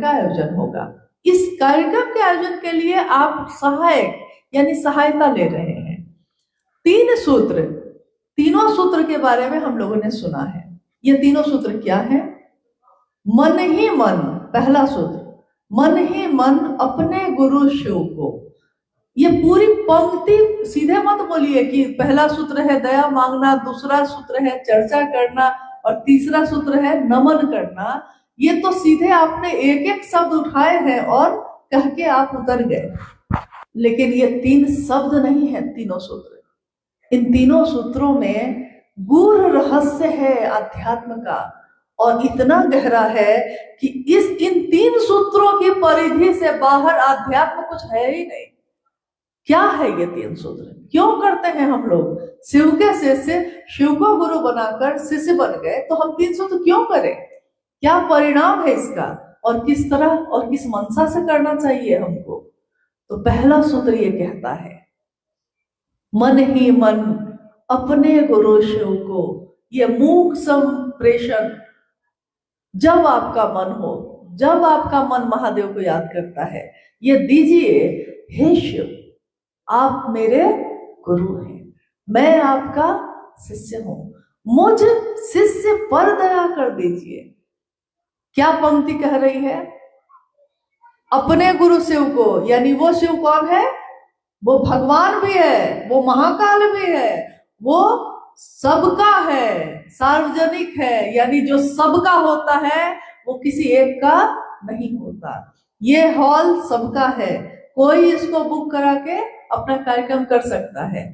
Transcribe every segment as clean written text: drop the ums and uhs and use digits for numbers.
का आयोजन होगा। इस कार्यक्रम के आयोजन के लिए आप सहायक यानी सहायता ले रहे हैं। 3 सूत्र, तीनों सूत्र के बारे में हम लोगों ने सुना है। ये तीनों सूत्र क्या है? मन ही मन, पहला सूत्र, मन ही मन अपने गुरु शिव को। ये पूरी पंक्ति सीधे मत बोलिए कि पहला सूत्र है दया मांगना, दूसरा सूत्र है चर्चा करना और तीसरा सूत्र है नमन करना। ये तो सीधे आपने एक एक शब्द उठाए हैं और कह के आप उतर गए। लेकिन ये 3 शब्द नहीं है तीनों सूत्र। इन तीनों सूत्रों में गूढ़ रहस्य है अध्यात्म का, और इतना गहरा है कि इन 3 सूत्रों की परिधि से बाहर अध्यात्म कुछ है ही नहीं। क्या है ये 3 सूत्र? क्यों करते हैं हम लोग? शिव के शिष्य, शिव को गुरु बनाकर शिष्य बन गए, तो हम 3 सूत्र क्यों करें? क्या परिणाम है इसका, और किस तरह और किस मंशा से करना चाहिए हमको? तो पहला सूत्र ये कहता है, मन ही मन अपने गुरु शिव को। ये मूक संप्रेषण, जब आपका मन हो, जब आपका मन महादेव को याद करता है, ये दीजिए, हे शिव आप मेरे गुरु हैं, मैं आपका शिष्य हूं, मुझ शिष्य पर दया कर दीजिए। क्या पंक्ति कह रही है? अपने गुरु शिव को, यानी वो शिव कौन है? वो भगवान भी है, वो महाकाल भी है, वो सबका है, सार्वजनिक है, यानी जो सबका होता है वो किसी एक का नहीं होता। ये हॉल सबका है, कोई इसको बुक करा के अपना कार्यक्रम कर सकता है।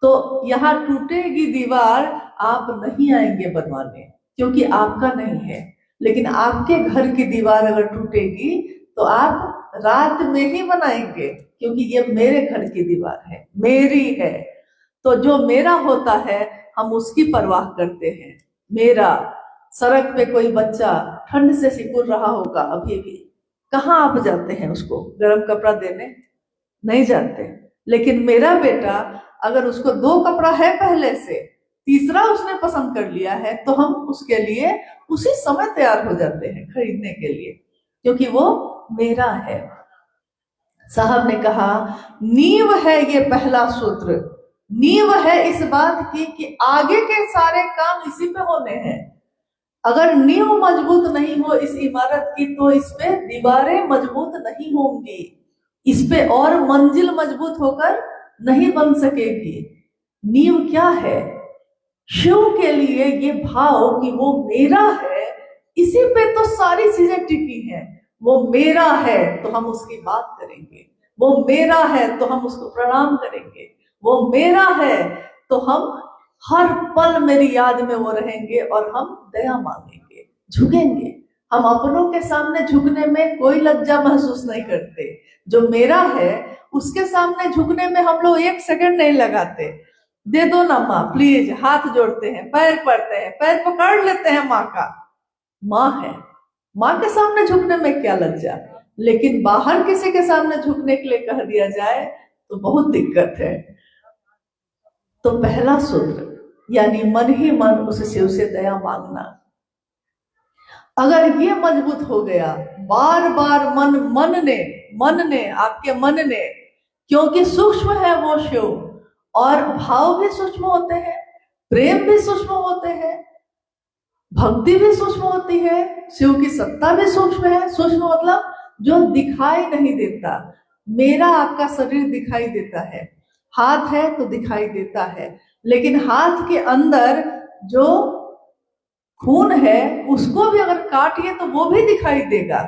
तो यहाँ टूटेगी दीवार, आप नहीं आएंगे बनवाने, क्योंकि आपका नहीं है। लेकिन आपके घर की दीवार अगर टूटेगी तो आप रात में ही बनाएंगे, क्योंकि ये मेरे घर की दीवार है, मेरी है। तो जो मेरा होता है हम उसकी परवाह करते हैं। मेरा सड़क पे कोई बच्चा ठंड से सिकुड़ रहा होगा अभी भी, कहाँ आप जाते हैं उसको गर्म कपड़ा देने? नहीं जाते। लेकिन मेरा बेटा, अगर उसको 2 कपड़ा है पहले से, तीसरा उसने पसंद कर लिया है, तो हम उसके लिए उसी समय तैयार हो जाते हैं खरीदने के लिए, क्योंकि वो मेरा है। साहब ने कहा नींव है ये पहला सूत्र, नींव है इस बात की कि आगे के सारे काम इसी पे होने हैं। अगर नींव मजबूत नहीं हो इस इमारत की, तो इस पे दीवारें मजबूत नहीं होंगी, इस पे और मंजिल मजबूत होकर नहीं बन सकेगी। नींव क्या है? शिव के लिए ये भाव कि वो मेरा है, इसी पे तो सारी चीजें टिकी हैं। वो मेरा है तो हम उसकी बात करेंगे, वो मेरा है तो हम उसको प्रणाम करेंगे, वो मेरा है तो हम हर पल मेरी याद में वो रहेंगे और हम दया मांगेंगे, झुकेंगे। हम अपनों के सामने झुकने में कोई लज्जा महसूस नहीं करते। जो मेरा है उसके सामने झुकने में हम लोग 1 सेकंड नहीं लगाते। दे दो ना माँ प्लीज, हाथ जोड़ते हैं, पैर पड़ते हैं, पैर पकड़ लेते हैं माँ का। माँ है, माँ के सामने झुकने में क्या लज्जा। लेकिन बाहर किसी के सामने झुकने के लिए कह दिया जाए तो बहुत दिक्कत है। तो पहला सूत्र यानी मन ही मन उस शिव से दया मांगना, अगर ये मजबूत हो गया, बार बार मन ने आपके मन ने, क्योंकि सूक्ष्म है वो शिव, और भाव भी सूक्ष्म होते हैं, प्रेम भी सूक्ष्म होते हैं, भक्ति भी सूक्ष्म होती है, शिव की सत्ता भी सूक्ष्म है। सूक्ष्म मतलब जो दिखाई नहीं देता। मेरा आपका शरीर दिखाई देता है, हाथ है तो दिखाई देता है, लेकिन हाथ के अंदर जो खून है उसको भी अगर काटिए तो वो भी दिखाई देगा।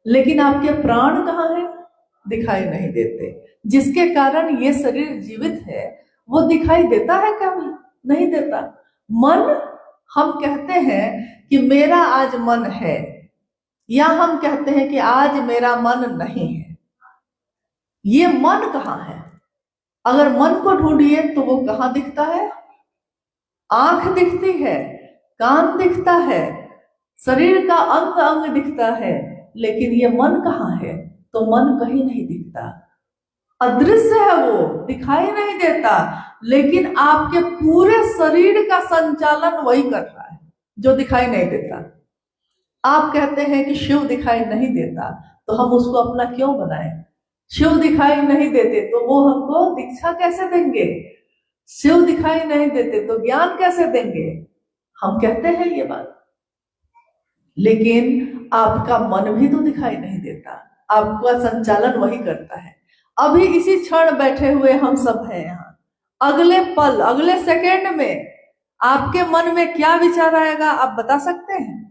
लेकिन आपके प्राण कहाँ है? दिखाई नहीं देते। जिसके कारण ये शरीर जीवित है वो दिखाई देता है कभी? नहीं देता। मन, हम कहते हैं कि मेरा आज मन है, या हम कहते हैं कि आज मेरा मन नहीं है। ये मन कहाँ है? अगर मन को ढूंढिए तो वो कहाँ दिखता है? आंख दिखती है, कान दिखता है, शरीर का अंग अंग दिखता है, लेकिन ये मन कहाँ है? तो मन कहीं नहीं दिखता, अदृश्य है, वो दिखाई नहीं देता। लेकिन आपके पूरे शरीर का संचालन वही कर रहा है जो दिखाई नहीं देता। आप कहते हैं कि शिव दिखाई नहीं देता, तो हम उसको अपना क्यों बनाएं? शिव दिखाई नहीं देते तो वो हमको दीक्षा कैसे देंगे? शिव दिखाई नहीं देते तो ज्ञान कैसे देंगे? हम कहते हैं ये बात, लेकिन आपका मन भी तो दिखाई नहीं देता, आपका संचालन वही करता है। अभी इसी क्षण बैठे हुए हम सब हैं यहाँ, अगले पल, अगले सेकेंड में आपके मन में क्या विचार आएगा आप बता सकते हैं?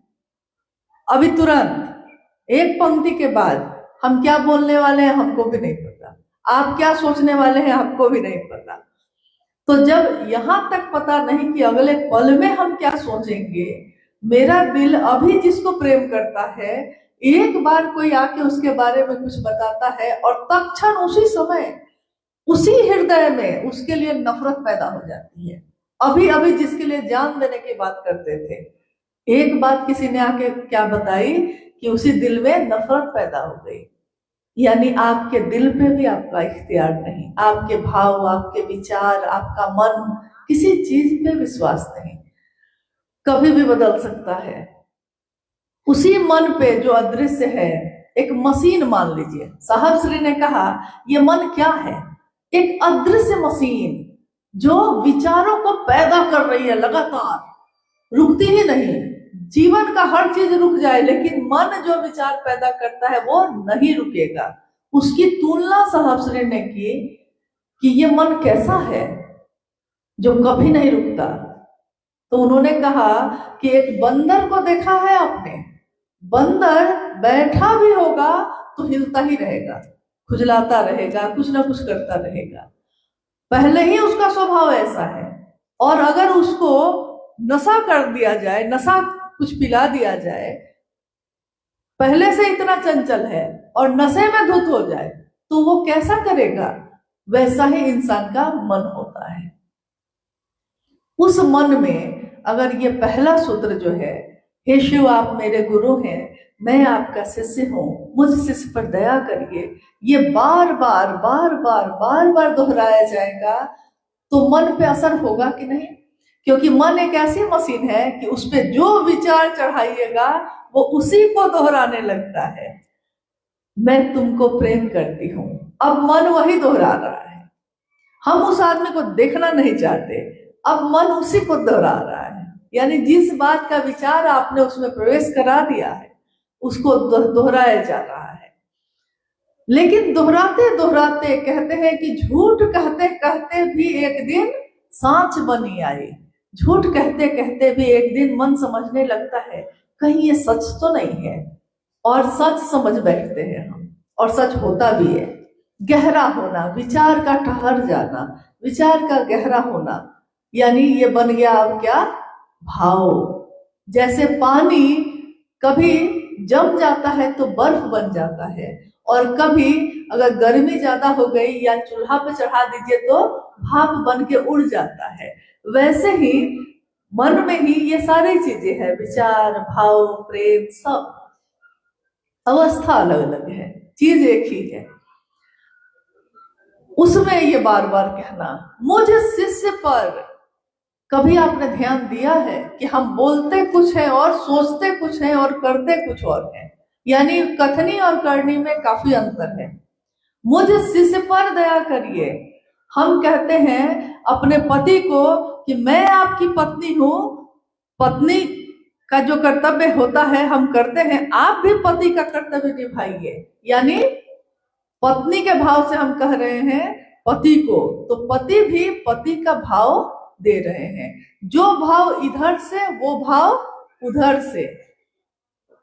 अभी तुरंत एक पंक्ति के बाद हम क्या बोलने वाले हैं हमको भी नहीं पता, आप क्या सोचने वाले हैं आपको भी नहीं पता। तो जब यहां तक पता नहीं कि अगले पल में हम क्या सोचेंगे, मेरा दिल अभी जिसको प्रेम करता है, एक बार कोई आके उसके बारे में कुछ बताता है और तत्क्षण उसी समय उसी हृदय में उसके लिए नफरत पैदा हो जाती है। अभी अभी जिसके लिए जान देने की बात करते थे, एक बात किसी ने आके क्या बताई कि उसी दिल में नफरत पैदा हो गई। यानी आपके दिल पे भी आपका इख्तियार नहीं, आपके भाव, आपके विचार, आपका मन किसी चीज पे विश्वास नहीं, कभी भी बदल सकता है। उसी मन पे जो अदृश्य है, एक मशीन मान लीजिए, साहब श्री ने कहा ये मन क्या है? एक अदृश्य मशीन जो विचारों को पैदा कर रही है लगातार, रुकती ही नहीं। जीवन का हर चीज रुक जाए लेकिन मन जो विचार पैदा करता है वो नहीं रुकेगा। उसकी तुलना साहब श्री ने की कि ये मन कैसा है जो कभी नहीं रुकता। तो उन्होंने कहा कि एक बंदर को देखा है आपने? बंदर बैठा भी होगा तो हिलता ही रहेगा, खुजलाता रहेगा, कुछ ना कुछ करता रहेगा, पहले ही उसका स्वभाव ऐसा है। और अगर उसको नशा कर दिया जाए, नशा कुछ पिला दिया जाए, पहले से इतना चंचल है और नशे में धुत हो जाए तो वो कैसा करेगा? वैसा ही इंसान का मन होता है। उस मन में अगर ये पहला सूत्र जो है, हे शिव आप मेरे गुरु हैं, मैं आपका शिष्य हूं, मुझ शिष्य पर दया करिए, ये बार बार बार बार बार बार दोहराया जाएगा तो मन पे असर होगा कि नहीं? क्योंकि मन एक ऐसी मशीन है कि उस पे जो विचार चढ़ाइएगा वो उसी को दोहराने लगता है। मैं तुमको प्रेम करती हूँ, अब मन वही दोहरा रहा है। हम उस आदमी को देखना नहीं चाहते, अब मन उसी को दोहरा रहा है। यानी जिस बात का विचार आपने उसमें प्रवेश करा दिया है उसको दोहराया जा रहा है। लेकिन दोहराते दोहराते कहते हैं कि झूठ कहते कहते भी एक दिन सांच बनी आई। झूठ कहते कहते भी एक दिन मन समझने लगता है कहीं ये सच तो नहीं है, और सच समझ बैठते हैं हम, और सच होता भी है। गहरा होना, विचार का ठहर जाना, विचार का गहरा होना, यानी ये बन गया अब क्या? भाव। जैसे पानी कभी जम जाता है तो बर्फ बन जाता है, और कभी अगर गर्मी ज्यादा हो गई या चूल्हा पे चढ़ा दीजिए तो भाप बन के उड़ जाता है। वैसे ही मन में ही ये सारी चीजें हैं, विचार, भाव, प्रेम, सब अवस्था अलग अलग है, चीज एक ही है। उसमें ये बार बार कहना, मुझे शिष्य पर कभी आपने ध्यान दिया है कि हम बोलते कुछ है और सोचते कुछ है और करते कुछ और है, यानी कथनी और करनी में काफी अंतर है। मुझे शिष्य पर दया करिए, हम कहते हैं अपने पति को कि मैं आपकी पत्नी हूं, पत्नी का जो कर्तव्य होता है हम करते हैं, आप भी पति का कर्तव्य निभाइए। यानी पत्नी के भाव से हम कह रहे हैं पति को, तो पति भी पति का भाव दे रहे हैं। जो भाव इधर से वो भाव उधर से।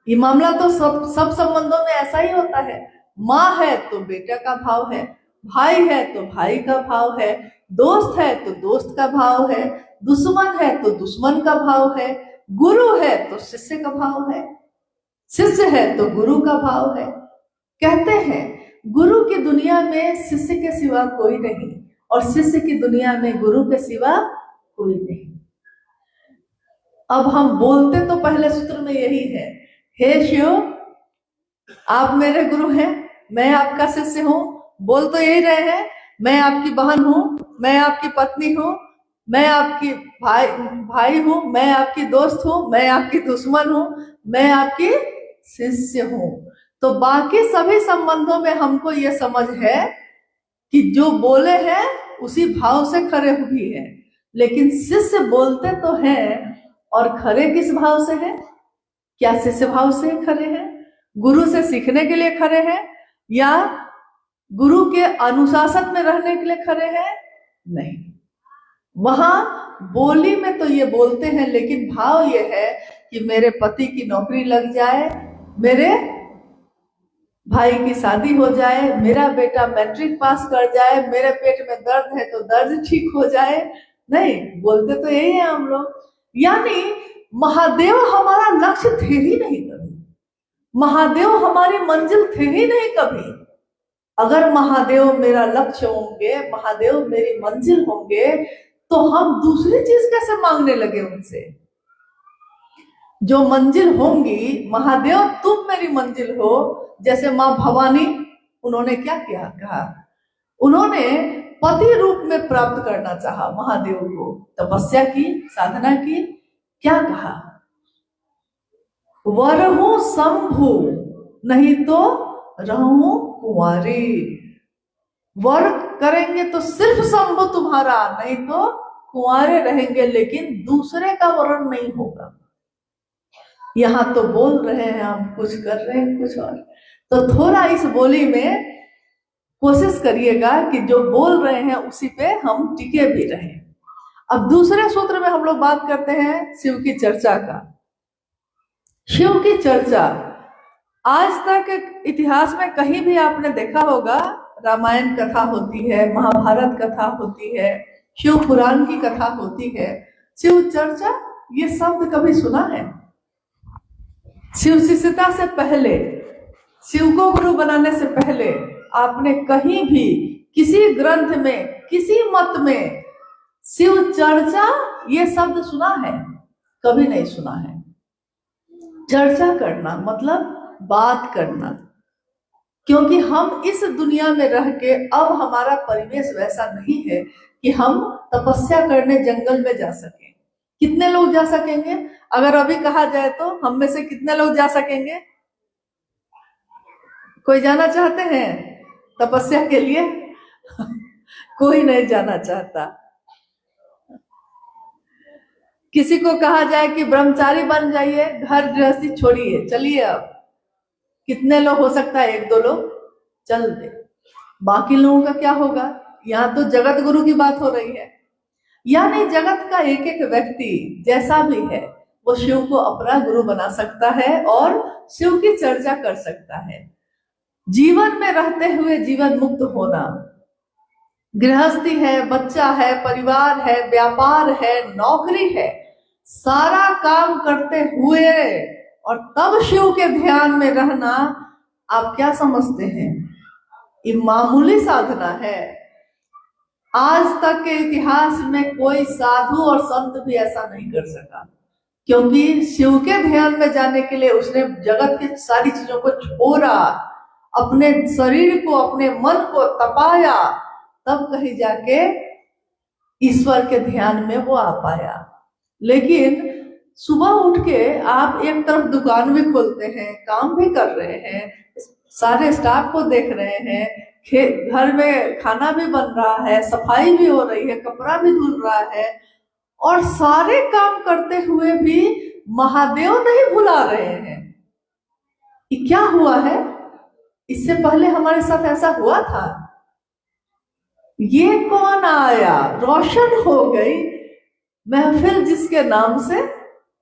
ये मामला तो सब संबंधों में ऐसा ही होता है। माँ है तो बेटा का भाव है, भाई है तो भाई का भाव है, दोस्त है तो दोस्त का भाव है, दुश्मन है तो दुश्मन का भाव है, गुरु है तो शिष्य का भाव है, शिष्य है तो गुरु का भाव है। कहते हैं गुरु की दुनिया में शिष्य के सिवा कोई नहीं, और शिष्य की दुनिया में गुरु के सिवा कोई नहीं। अब हम बोलते तो पहले सूत्र में यही है, हे शिव आप मेरे गुरु हैं, मैं आपका शिष्य हूं। बोल तो यही रहे हैं, मैं आपकी बहन हूं, मैं आपकी पत्नी हूं, मैं आपकी भाई हूं, मैं आपकी दोस्त हूं, मैं आपकी दुश्मन हूं, मैं आपकी शिष्य हूं। तो बाकी सभी संबंधों में हमको ये समझ है कि जो बोले हैं उसी भाव से खड़े भी हैं, लेकिन शिष्य बोलते तो हैं और खड़े किस भाव से हैं? क्या शिष्य भाव से खड़े हैं? गुरु से सीखने के लिए खड़े हैं या गुरु के अनुशासन में रहने के लिए खड़े हैं? नहीं। वहां बोली में तो ये बोलते हैं, लेकिन भाव ये है कि मेरे पति की नौकरी लग जाए, मेरे भाई की शादी हो जाए, मेरा बेटा मैट्रिक पास कर जाए, मेरे पेट में दर्द है तो दर्द ठीक हो जाए। नहीं, बोलते तो यही है हम लोग। यानी महादेव हमारा लक्ष्य थे ही नहीं कभी, महादेव हमारी मंजिल थे ही नहीं कभी। अगर महादेव मेरा लक्ष्य होंगे, महादेव मेरी मंजिल होंगे, तो हम दूसरी चीज कैसे मांगने लगे उनसे? जो मंजिल होंगी, महादेव तुम मेरी मंजिल हो। जैसे माँ भवानी, उन्होंने क्या किया? कहा उन्होंने पति रूप में प्राप्त करना चाहा महादेव को, तपस्या की, साधना की। क्या कहा? वरहु शंभु नहीं तो रहूं कुंवारी। वर करेंगे तो सिर्फ शंभु तुम्हारा, नहीं तो कुंवारे रहेंगे, लेकिन दूसरे का वरण नहीं होगा। यहां तो बोल रहे हैं हम, कुछ कर रहे हैं कुछ और। तो थोड़ा इस बोली में कोशिश करिएगा कि जो बोल रहे हैं उसी पे हम टिके भी रहें। अब दूसरे सूत्र में हम लोग बात करते हैं शिव की चर्चा का। शिव की चर्चा आज तक इतिहास में कहीं भी आपने देखा होगा, रामायण कथा होती है, महाभारत कथा होती है, शिव पुराण की कथा होती है। शिव चर्चा ये शब्द कभी सुना है? शिव शिष्यता से पहले, शिव को गुरु बनाने से पहले आपने कहीं भी किसी ग्रंथ में, किसी मत में शिव चर्चा ये शब्द सुना है? कभी नहीं सुना है। चर्चा करना मतलब बात करना, क्योंकि हम इस दुनिया में रह के अब हमारा परिवेश वैसा नहीं है कि हम तपस्या करने जंगल में जा सकें। कितने लोग जा सकेंगे? अगर अभी कहा जाए तो हम में से कितने लोग जा सकेंगे? कोई जाना चाहते हैं तपस्या के लिए? कोई नहीं जाना चाहता। किसी को कहा जाए कि ब्रह्मचारी बन जाइए, घर गृहस्थी छोड़िए, चलिए, अब कितने लोग हो सकता है? 1-2 लोग चल दे। बाकी लोगों का क्या होगा? यहाँ तो जगत गुरु की बात हो रही है। यानी जगत का एक एक व्यक्ति जैसा भी है वो शिव को अपना गुरु बना सकता है और शिव की चर्चा कर सकता है। जीवन में रहते हुए जीवन मुक्त होना, गृहस्थी है, बच्चा है, परिवार है, व्यापार है, नौकरी है, सारा काम करते हुए और तब शिव के ध्यान में रहना, आप क्या समझते हैं? ये मामूली साधना है। आज तक के इतिहास में कोई साधु और संत भी ऐसा नहीं कर सका, क्योंकि शिव के ध्यान में जाने के लिए उसने जगत की सारी चीजों को छोड़ा, अपने शरीर को, अपने मन को तपाया, तब कहीं जाके ईश्वर के ध्यान में वो आ पाया। लेकिन सुबह उठ के आप एक तरफ दुकान भी खोलते हैं, काम भी कर रहे हैं, सारे स्टाफ को देख रहे हैं, घर में खाना भी बन रहा है, सफाई भी हो रही है, कपड़ा भी धुल रहा है, और सारे काम करते हुए भी महादेव नहीं भुला रहे हैं। ये क्या हुआ है? इससे पहले हमारे साथ ऐसा हुआ था? ये कौन आया? रोशन हो गई महफिल जिसके नाम से।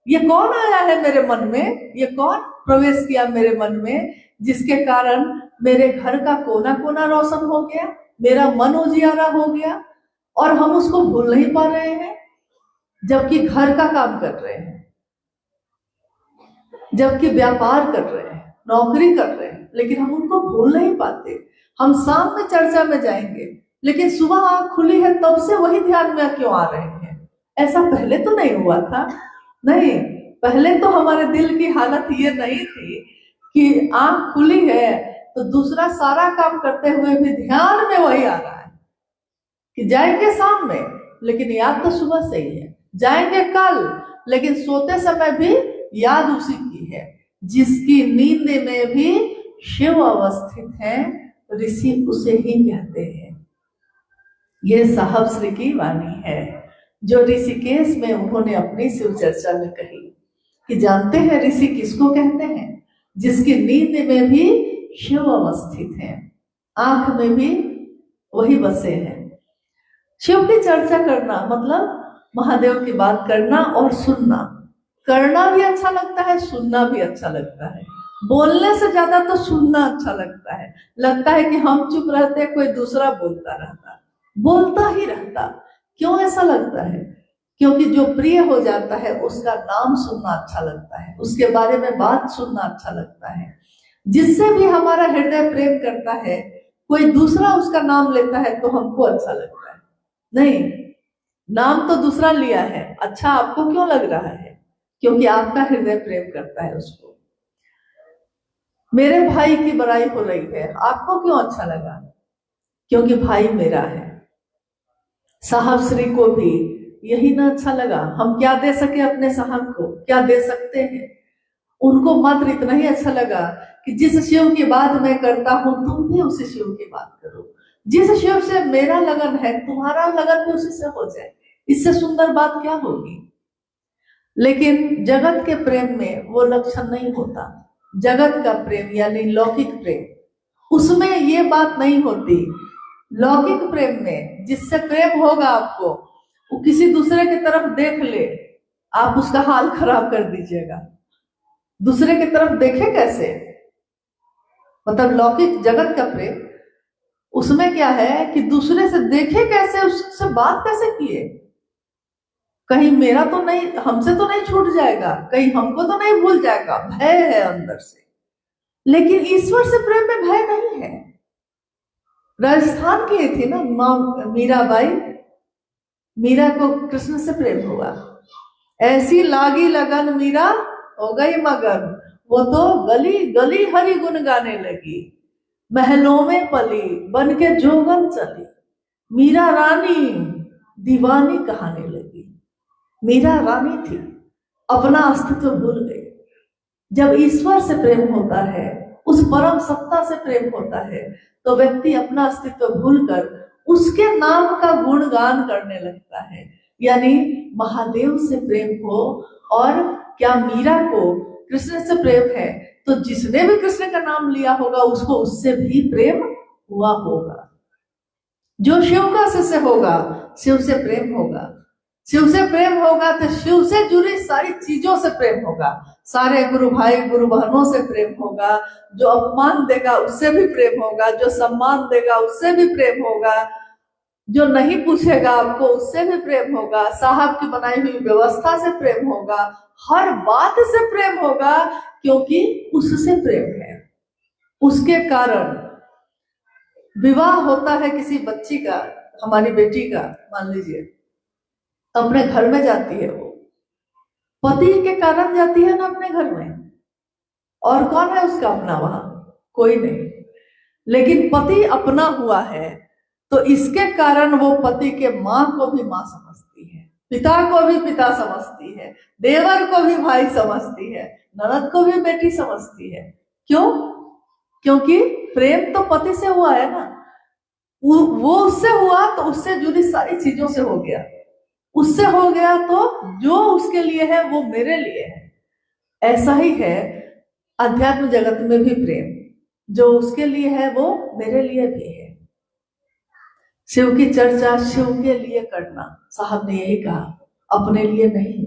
ये कौन आया है मेरे मन में? ये कौन प्रवेश किया मेरे मन में, जिसके कारण मेरे घर का कोना कोना रोशन हो गया, मेरा मन उजियारा हो गया, और हम उसको भूल नहीं पा रहे हैं, जबकि घर का काम कर रहे हैं, जबकि व्यापार कर रहे हैं, नौकरी कर रहे हैं, लेकिन हम उनको भूल नहीं पाते। हम शाम में चर्चा में जाएंगे, लेकिन सुबह आंख खुली है तब से वही ध्यान में क्यों आ रहे हैं? ऐसा पहले तो नहीं हुआ था। नहीं, पहले तो हमारे दिल की हालत ये नहीं थी कि आंख खुली है तो दूसरा सारा काम करते हुए भी ध्यान में वही आ रहा है कि जाएंगे शाम में, लेकिन याद तो सुबह से ही है, जाएंगे कल, लेकिन सोते समय भी याद उसी की है। जिसकी नींद में भी शिव अवस्थित है, ऋषि उसे ही कहते हैं। ये साहब श्री की वाणी है जो ऋषिकेश में उन्होंने अपनी शिव चर्चा में कही कि जानते हैं ऋषि किसको कहते हैं? जिसकी नींद में भी शिव अवस्थित है, आंख में भी वही बसे हैं। शिव की चर्चा करना मतलब महादेव की बात करना और सुनना। करना भी अच्छा लगता है, सुनना भी अच्छा लगता है। बोलने से ज्यादा तो सुनना अच्छा लगता है कि हम चुप रहते, कोई दूसरा बोलता रहता, बोलता ही रहता। क्यों ऐसा लगता है? क्योंकि जो प्रिय हो जाता है उसका नाम सुनना अच्छा लगता है, उसके बारे में बात सुनना अच्छा लगता है। जिससे भी हमारा हृदय प्रेम करता है, कोई दूसरा उसका नाम लेता है तो हमको अच्छा लगता है। नहीं, नाम तो दूसरा लिया है, अच्छा आपको क्यों लग रहा है? क्योंकि आपका हृदय प्रेम करता है उसको। मेरे भाई की बड़ाई हो रही है, आपको क्यों अच्छा लगा? क्योंकि भाई मेरा है। साहब श्री को भी यही ना अच्छा लगा। हम क्या दे सके अपने साहब को? क्या दे सकते हैं? उनको मात्र इतना ही अच्छा लगा कि जिस शिव की बात मैं करता हूं तुम भी उसी शिव की बात करो। जिस शिव से मेरा लगन है तुम्हारा लगन भी उसी से हो जाए। इससे सुंदर बात क्या होगी? लेकिन जगत के प्रेम में वो लक्षण नहीं होता। जगत का प्रेम यानी लौकिक प्रेम, उसमें ये बात नहीं होती। लौकिक प्रेम में जिससे प्रेम होगा आपको, वो किसी दूसरे की तरफ देख ले, आप उसका हाल खराब कर दीजिएगा। दूसरे की तरफ देखे कैसे? मतलब लौकिक जगत का प्रेम, उसमें क्या है कि दूसरे से देखे कैसे, उससे बात कैसे किए, कहीं मेरा तो नहीं, हमसे तो नहीं छूट जाएगा, कहीं हमको तो नहीं भूल जाएगा, भय है अंदर से। लेकिन ईश्वर से प्रेम में भय नहीं है। राजस्थान की थी ना माँ मीराबाई, मीरा को कृष्ण से प्रेम हुआ, ऐसी लागी लगन मीरा हो गई मगन, वो तो गली गली हरि गुण गाने लगी, महलों में पली बन के जोगन चली, मीरा रानी दीवानी कहाने लगी। मीरा रानी थी, अपना अस्तित्व भूल गई। जब ईश्वर से प्रेम होता है, उस परम सत्ता से प्रेम होता है, तो व्यक्ति अपना अस्तित्व भूलकर उसके नाम का गुणगान करने लगता है। यानी महादेव से प्रेम हो, और क्या मीरा को कृष्ण से प्रेम है तो जिसने भी कृष्ण का नाम लिया होगा उसको उससे भी प्रेम हुआ होगा। जो शिव का शिष्य होगा, शिव से प्रेम होगा। शिव से प्रेम होगा तो शिव से जुड़ी सारी चीजों से प्रेम होगा। सारे गुरु भाई गुरु बहनों से प्रेम होगा। जो अपमान देगा उससे भी प्रेम होगा, जो सम्मान देगा उससे भी प्रेम होगा, जो नहीं पूछेगा आपको उससे भी प्रेम होगा, साहब की बनाई हुई व्यवस्था से प्रेम होगा, हर बात से प्रेम होगा, क्योंकि उससे प्रेम है। उसके कारण विवाह होता है किसी बच्ची का, हमारी बेटी का मान लीजिए, अपने घर में जाती है, वो पति के कारण जाती है ना अपने घर में, और कौन है उसका अपना वहां? कोई नहीं। लेकिन पति अपना हुआ है तो इसके कारण वो पति के माँ को भी माँ समझती है, पिता को भी पिता समझती है, देवर को भी भाई समझती है, ननद को भी बेटी समझती है। क्यों? क्योंकि प्रेम तो पति से हुआ है ना, वो उससे हुआ तो उससे जुड़ी सारी चीजों से हो गया, उससे हो गया तो जो उसके लिए है वो मेरे लिए है। ऐसा ही है अध्यात्म जगत में भी प्रेम, जो उसके लिए है वो मेरे लिए भी है। शिव की चर्चा शिव के लिए करना, साहब ने यही कहा, अपने लिए नहीं।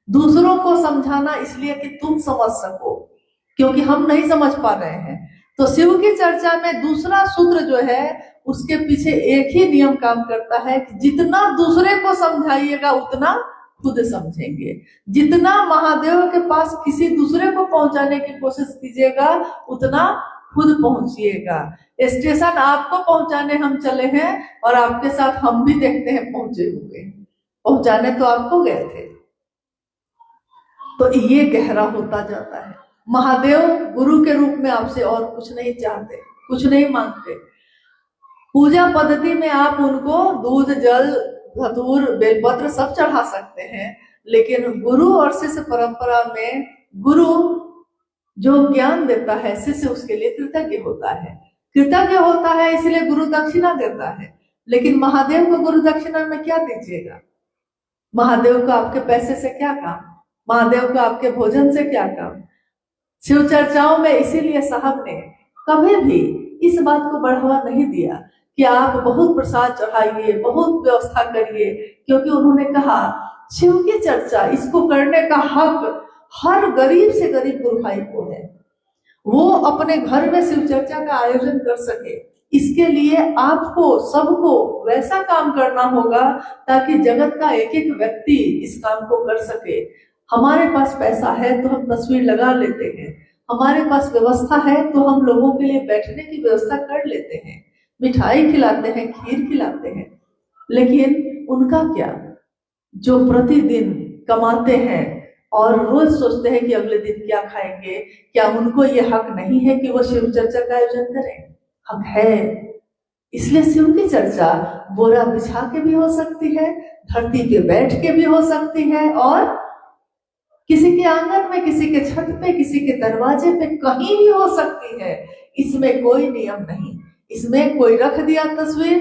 दूसरों को समझाना इसलिए कि तुम समझ सको, क्योंकि हम नहीं समझ पा रहे हैं। तो शिव की चर्चा में दूसरा सूत्र जो है उसके पीछे एक ही नियम काम करता है कि जितना दूसरे को समझाइएगा उतना खुद समझेंगे। जितना महादेव के पास किसी दूसरे को पहुंचाने की कोशिश कीजिएगा उतना खुद पहुंचिएगा। स्टेशन आपको पहुंचाने हम चले हैं और आपके साथ हम भी देखते हैं पहुंचे हुए, पहुंचाने तो आपको गए थे। तो ये गहरा होता जाता है। महादेव गुरु के रूप में आपसे और कुछ नहीं चाहते, कुछ नहीं मांगते। पूजा पद्धति में आप उनको दूध जल धतूर बेलपत्र सब चढ़ा सकते हैं, लेकिन गुरु और शिष्य परंपरा में गुरु जो ज्ञान देता है शिष्य उसके लिए कृतज्ञ होता है, कृतज्ञ होता है इसलिए गुरु दक्षिणा देता है। लेकिन महादेव को गुरु दक्षिणा में क्या दीजिएगा? महादेव को आपके पैसे से क्या काम, महादेव को आपके भोजन से क्या काम? शिव चर्चाओं में इसीलिए साहब ने कभी भी इस बात को बढ़ावा नहीं दिया कि आप बहुत प्रसाद चढ़ाइए, बहुत व्यवस्था करिए, क्योंकि उन्होंने कहा शिव की चर्चा इसको करने का हक हर गरीब से गरीब गुरु भाई को है। वो अपने घर में शिव चर्चा का आयोजन कर सके, इसके लिए आपको सबको वैसा काम करना होगा ताकि जगत का एक एक व्यक्ति इस काम को कर सके। हमारे पास पैसा है तो हम तस्वीर लगा लेते हैं, हमारे पास व्यवस्था है तो हम लोगों के लिए बैठने की व्यवस्था कर लेते हैं, मिठाई खिलाते हैं, खीर खिलाते हैं। लेकिन उनका क्या, जो प्रतिदिन कमाते हैं और रोज सोचते हैं कि अगले दिन क्या खाएंगे, क्या उनको ये हक नहीं है कि वो शिव चर्चा का आयोजन करें? हक है। इसलिए शिव की चर्चा बोरा बिछा के भी हो सकती है, धरती पे बैठ के भी हो सकती है, और किसी के आंगन में, किसी के छत पे, किसी के दरवाजे पे, कहीं भी हो सकती है। इसमें कोई नियम नहीं। इसमें कोई रख दिया तस्वीर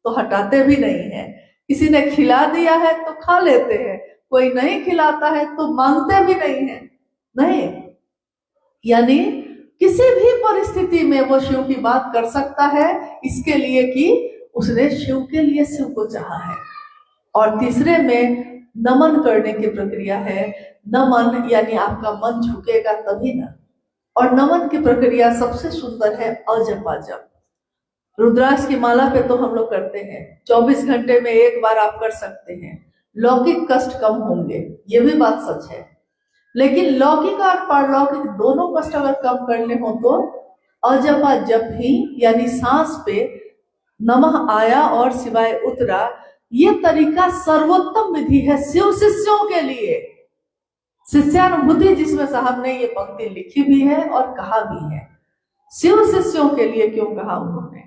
तो हटाते भी नहीं है, किसी ने खिला दिया है तो खा लेते हैं, कोई नहीं खिलाता है तो मांगते भी नहीं है। नहीं, यानी किसी भी परिस्थिति में वो शिव की बात कर सकता है, इसके लिए कि उसने शिव के लिए शिव को चाहा है। और तीसरे में नमन करने की प्रक्रिया है। नमन यानी आपका मन झुकेगा तभी ना। और नमन की प्रक्रिया सबसे सुंदर है अजपा जप। रुद्राक्ष की माला पे तो हम लोग करते हैं, 24 घंटे में एक बार आप कर सकते हैं, लौकिक कष्ट कम होंगे, ये भी बात सच है। लेकिन लौकिक और पारलौकिक दोनों कष्ट अगर कम करने हो तो अजपा जप ही, यानी सांस पे नमः आया और शिवाय उतरा, ये तरीका सर्वोत्तम विधि है शिव शिष्यों के लिए। शिष्यानुभूति जिसमें साहब ने ये पंक्ति लिखी भी है और कहा भी है। शिव शिष्यों के लिए क्यों कहा उन्होंने?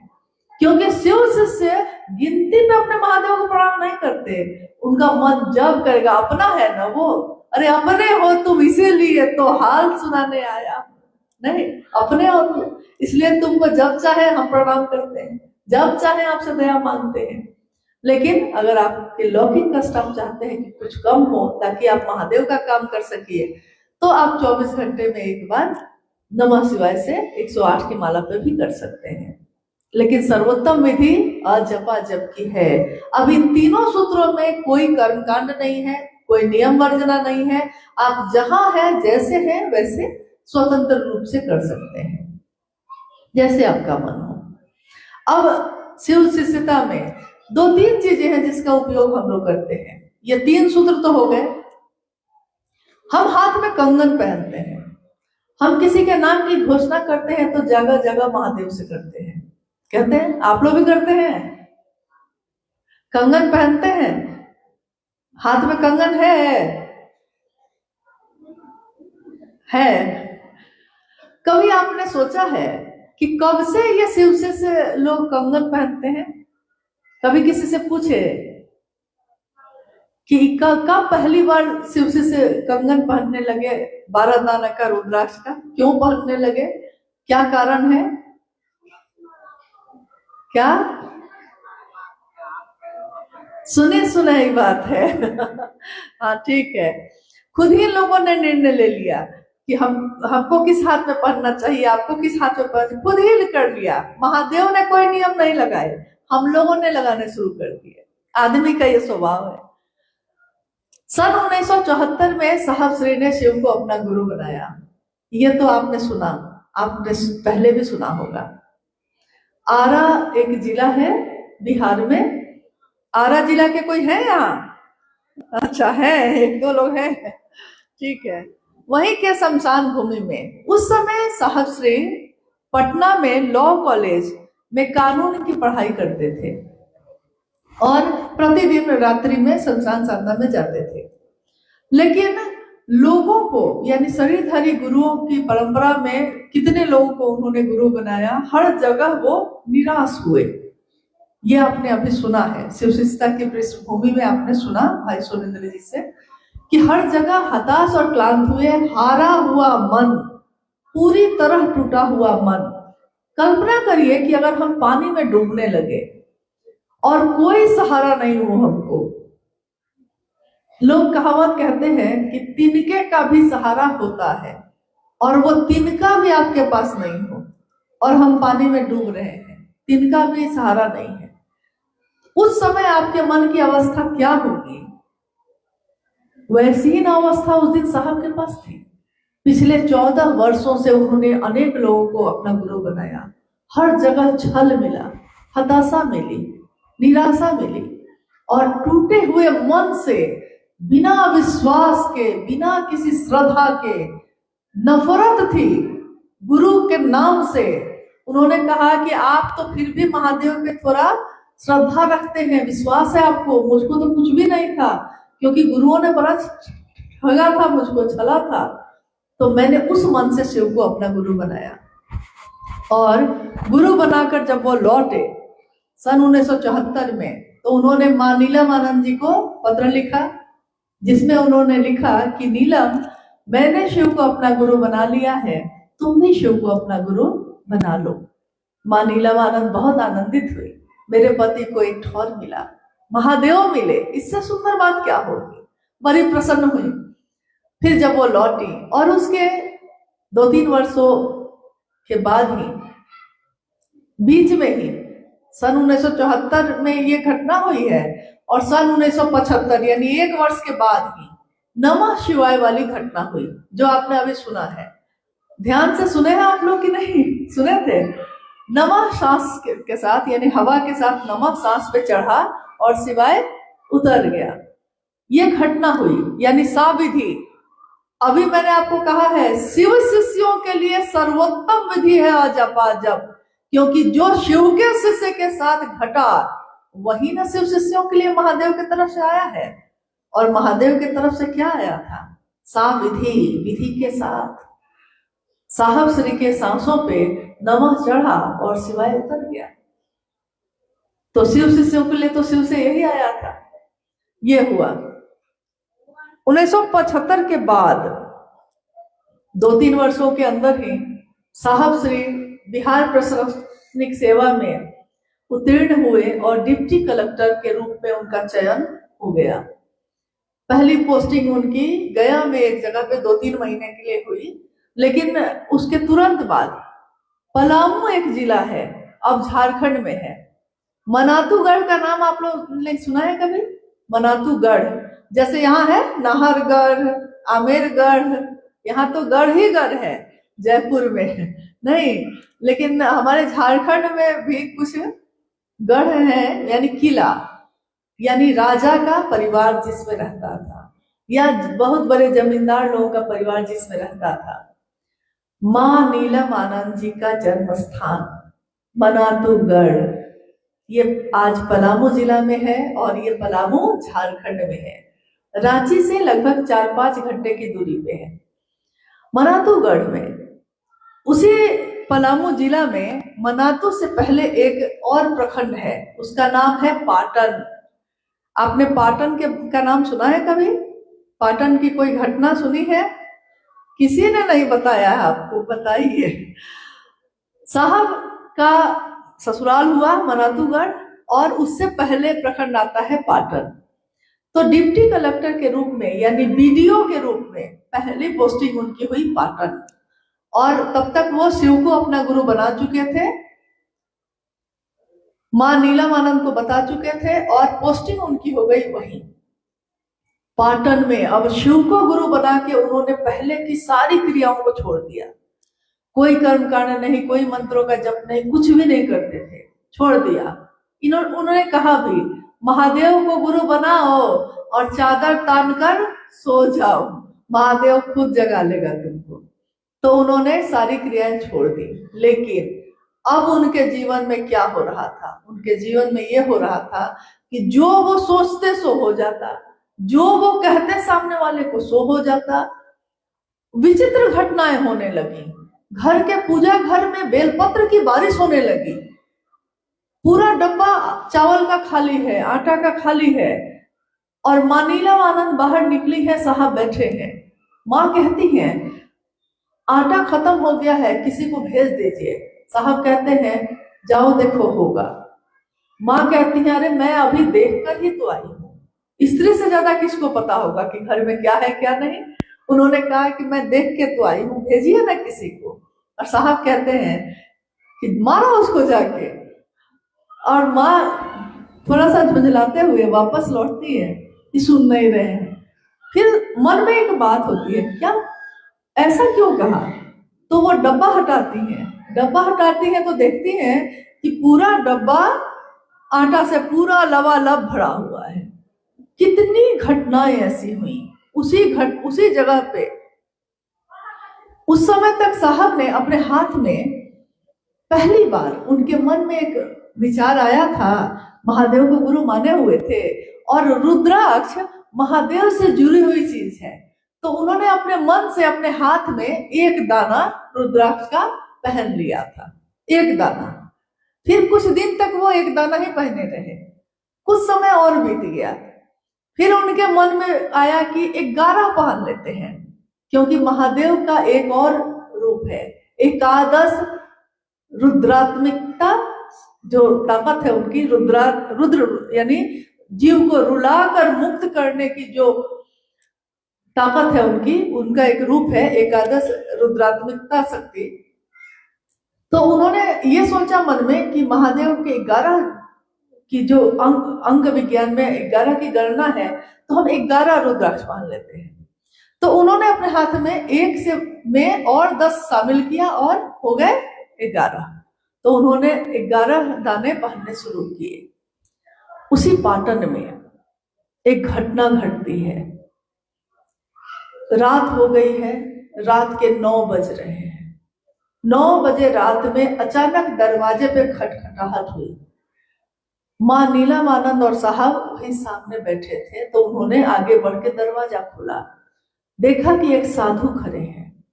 क्योंकि शिव शिष्य गिनती में अपने महादेव को प्रणाम नहीं करते, उनका मन जब करेगा, अपना है ना वो, अरे अपने हो तुम इसीलिए तो हाल सुनाने आया, नहीं अपने हो तुम, इसलिए तुमको जब चाहे हम प्रणाम करते हैं, जब चाहे आपसे दया मांगते हैं। लेकिन अगर आपके लौकिक कष्ट आप चाहते हैं कि कुछ कम हो ताकि आप महादेव का काम कर सकिए, तो आप 24 घंटे में एक बार नमः शिवाय से 108 की माला पे भी कर सकते हैं। लेकिन सर्वोत्तम विधि अजपा जप की है। अब इन तीनों सूत्रों में कोई कर्मकांड नहीं है, कोई नियम वर्जना नहीं है। आप जहां है, जैसे है वैसे स्वतंत्र रूप से कर सकते हैं, जैसे आपका मन हो। अब शिव शिष्यता में 2-3 चीजें हैं जिसका उपयोग हम लोग करते हैं। ये 3 सूत्र तो हो गए। हम हाथ में कंगन पहनते हैं, हम किसी के नाम की घोषणा करते हैं तो जगह जगह महादेव से करते हैं, कहते हैं। आप लोग भी करते हैं, कंगन पहनते हैं, हाथ में कंगन है। कभी आपने सोचा है कि कब से ये शिव से लोग कंगन पहनते हैं? कभी किसी से पूछे कि कब पहली बार शिव से कंगन पहनने लगे? 12 दाना का रुद्राक्ष का क्यों पहनने लगे? क्या कारण है? क्या सुनी बात है। हाँ ठीक है, खुद ही लोगों ने निर्णय ले लिया कि हमको किस हाथ में पहनना चाहिए, आपको किस हाथ में पहनना, खुद ही कर लिया। महादेव ने कोई नियम नहीं लगाए, हम लोगों ने लगाने शुरू कर दिए। आदमी का ये स्वभाव है। सन 1974 में साहब श्री ने शिव को अपना गुरु बनाया। ये तो आपने सुना, आपने पहले भी सुना होगा। आरा एक जिला है बिहार में। आरा जिला के कोई है यहाँ? अच्छा है, 1-2 लोग हैं, ठीक है। वहीं के शमशान भूमि में उस समय साहब श्री पटना में लॉ कॉलेज में कानून की पढ़ाई करते थे और प्रतिदिन रात्रि में शमशान साधना में जाते थे। लेकिन लोगों को, यानी शरीरधारी गुरुओं की परंपरा में कितने लोगों को उन्होंने गुरु बनाया, हर जगह वो निराश हुए। ये आपने अभी सुना है, शिव शिष्यता की पृष्ठभूमि में आपने सुना भाई सुरेंद्र जी से कि हर जगह हताश और क्लांत हुए, हारा हुआ मन, पूरी तरह टूटा हुआ मन। कल्पना करिए कि अगर हम पानी में डूबने लगे और कोई सहारा नहीं हो हमको। लोग कहावत कहते हैं कि तिनके का भी सहारा होता है, और वो तिनका भी आपके पास नहीं हो और हम पानी में डूब रहे हैं, तिनका भी सहारा नहीं है। उस समय आपके मन की अवस्था क्या होगी? वैसी ही ना अवस्था उस दिन साहब के पास थी। पिछले 14 वर्षों से उन्होंने अनेक लोगों को अपना गुरु बनाया। हर जगह छल मिला, हताशा मिली, निराशा मिली, और टूटे हुए मन से, बिना विश्वास के, बिना किसी श्रद्धा के, नफरत थी गुरु के नाम से। उन्होंने कहा कि आप तो फिर भी महादेव पे थोड़ा श्रद्धा रखते हैं, विश्वास है आपको, मुझको तो कुछ भी नहीं था, क्योंकि गुरुओं ने बड़ा ठगा था, मुझको छला था। तो मैंने उस मन से शिव को अपना गुरु बनाया। और गुरु बनाकर जब वो लौटे सन 1974 में, तो उन्होंने मां नीलम आनंद जी को पत्र लिखा, जिसमें उन्होंने लिखा कि नीलम, मैंने शिव को अपना गुरु बना लिया है, तुम भी शिव को अपना गुरु बना लो। मां नीलम आनंद बहुत आनंदित हुई, मेरे पति को एक ठौर मिला, महादेव मिले, इससे सुंदर बात क्या होगी। बड़ी प्रसन्न हुई। फिर जब वो लौटी, और उसके 2-3 वर्षों के बाद ही, बीच में ही सन 1974 में ये घटना हुई है, और सन 1975 यानी 1 वर्ष के बाद ही नमः शिवाय वाली घटना हुई, जो आपने अभी सुना है। ध्यान से सुने हैं आप लोग कि नहीं सुने थे? नमः सांस के साथ, यानी हवा के साथ नमः सांस पे चढ़ा और शिवाय उतर गया। ये घटना हुई, यानी साविधि। अभी मैंने आपको कहा है, शिव शिष्यों के लिए सर्वोत्तम विधि है अजपा जप, क्योंकि जो शिव के शिष्य के साथ घटा, वही ना शिव शिष्यों के लिए महादेव की तरफ से आया है। और महादेव की तरफ से क्या आया था? साविधि, विधि के साथ। साहब श्री के सांसों पे नमः चढ़ा और शिवाय उतर गया। तो शिव शिष्यों के लिए तो शिव से यही आया था। ये हुआ 1975 के बाद 2-3 वर्षों के अंदर ही साहब श्री बिहार प्रशासनिक सेवा में उत्तीर्ण हुए और डिप्टी कलेक्टर के रूप में उनका चयन हो गया। पहली पोस्टिंग उनकी गया में एक जगह पे 2-3 महीने के लिए हुई, लेकिन उसके तुरंत बाद पलामू एक जिला है, अब झारखंड में है, मनातूगढ़ का नाम आप लोग ने सुना है कभी? मनातूगढ़, जैसे यहाँ है नाहरगढ़, आमेरगढ़, यहाँ तो गढ़ ही गढ़ है जयपुर में, नहीं, लेकिन हमारे झारखंड में भी कुछ गढ़ है, यानी किला, यानी राजा का परिवार जिसमें रहता था, या बहुत बड़े जमींदार लोगों का परिवार जिसमें रहता था। मां नीलम आनंद जी का जन्म स्थान मनातूगढ़, ये आज पलामू जिला में है, और ये पलामू झारखंड में है। रांची से लगभग 4-5 घंटे की दूरी पे है। मनातूगढ़ में, उसी पलामू जिला में, मनातू से पहले एक और प्रखंड है, उसका नाम है पाटन। आपने पाटन का नाम सुना है कभी? पाटन की कोई घटना सुनी है? किसी ने नहीं बताया है आपको, बताइए। साहब का ससुराल हुआ मनातूगढ़, और उससे पहले प्रखंड आता है पाटन। तो डिप्टी कलेक्टर के रूप में, यानी बीडीओ के रूप में पहली पोस्टिंग उनकी हुई पाटन, और तब तक वो शिव को अपना गुरु बना चुके थे, मां नीलम आनंद को बता चुके थे, और पोस्टिंग उनकी हो गई वहीं पाटन में। अब शिव को गुरु बना के उन्होंने पहले की सारी क्रियाओं को छोड़ दिया, कोई कर्म कांड नहीं, कोई मंत्रों का जप नहीं, कुछ भी नहीं करते थे, छोड़ दिया। उन्होंने कहा भी, महादेव को गुरु बनाओ और चादर तान कर सो जाओ, महादेव खुद जगा लेगा तुमको। तो उन्होंने सारी क्रियाएं छोड़ दी। लेकिन अब उनके जीवन में क्या हो रहा था? उनके जीवन में ये हो रहा था कि जो वो सोचते सो हो जाता, जो वो कहते सामने वाले को सो हो जाता। विचित्र घटनाएं होने लगी। घर के पूजा घर में बेलपत्र की बारिश होने लगी। पूरा डब्बा चावल का खाली है, आटा का खाली है, और मां नीलम आनंद बाहर निकली है, साहब बैठे हैं। मां कहती हैं आटा खत्म हो गया है, किसी को भेज दीजिए। साहब कहते हैं जाओ देखो होगा। माँ कहती है अरे मैं अभी देखकर ही तो आई हूँ, स्त्री से ज्यादा किसको पता होगा कि घर में क्या है क्या नहीं। उन्होंने कहा कि मैं देख के तो आई हूँ, भेजिए ना किसी को। और साहब कहते हैं कि मारो उसको जाके। और माँ थोड़ा सा झुंझलाते हुए वापस लौटती है कि सुन नहीं रहे हैं। फिर मन में एक बात होती है, क्या ऐसा क्यों कहा। तो वो डब्बा हटाती है, डब्बा हटाती है तो देखती है कि पूरा डब्बा आटा से पूरा लबालब भरा हुआ है। कितनी घटनाएं ऐसी हुई उसी जगह पे। उस समय तक साहब ने अपने हाथ में पहली बार उनके मन में एक विचार आया था, महादेव को गुरु माने हुए थे और रुद्राक्ष महादेव से जुड़ी हुई चीज है, तो उन्होंने अपने मन से अपने हाथ में एक दाना रुद्राक्ष का पहन लिया था, एक दाना। फिर कुछ दिन तक वो एक दाना ही पहने रहे। कुछ समय और बीत गया, फिर उनके मन में आया कि 11 पहन लेते हैं, क्योंकि महादेव का एक और रूप है, एकादश रुद्रात्मिकता जो ताकत है उनकी, रुद्र यानी जीव को रुलाकर मुक्त करने की जो ताकत है उनकी, उनका एक रूप है एकादश रुद्रात्मिकता शक्ति। तो उन्होंने ये सोचा मन में कि महादेव के 11 की जो अंग विज्ञान में 11 की गणना है, तो हम 11 रुद्राक्ष मान लेते हैं। तो उन्होंने अपने हाथ में एक से में और 10 शामिल किया और हो गए 11। तो उन्होंने 11 दाने पहनने शुरू किए। उसी पाटन में एक घटना घटती है। रात हो गई है, रात के 9 बज रहे हैं। 9 बजे रात में अचानक दरवाजे पे खटखटाहट हुई। माँ नीलमानंद और साहब वहीं सामने बैठे थे, तो उन्होंने आगे बढ़ के दरवाजा खोला, देखा कि एक साधु खड़े हैं,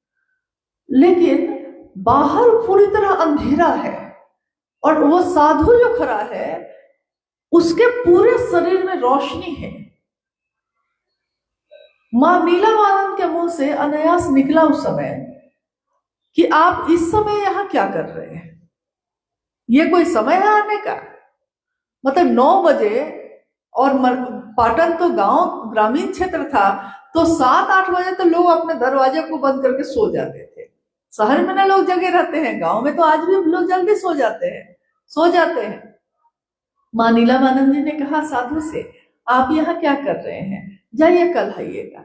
लेकिन बाहर पूरी तरह अंधेरा है और वो साधु जो खड़ा है उसके पूरे शरीर में रोशनी है। माँ नीलमानंद के मुंह से अनायास निकला उस समय कि आप इस समय यहाँ क्या कर रहे हैं, ये कोई समय है आने का। मतलब 9 बजे, और पाटन तो गांव ग्रामीण क्षेत्र था, तो 7-8 बजे तो लोग अपने दरवाजे को बंद करके सो जाते थे। शहर में ना लोग जगे रहते हैं, गांव में तो आज भी लोग जल्दी सो जाते हैं। माँ नीलमानंद जी ने कहा साधु से, आप यहाँ क्या कर रहे हैं, जाइए कल आइएगा।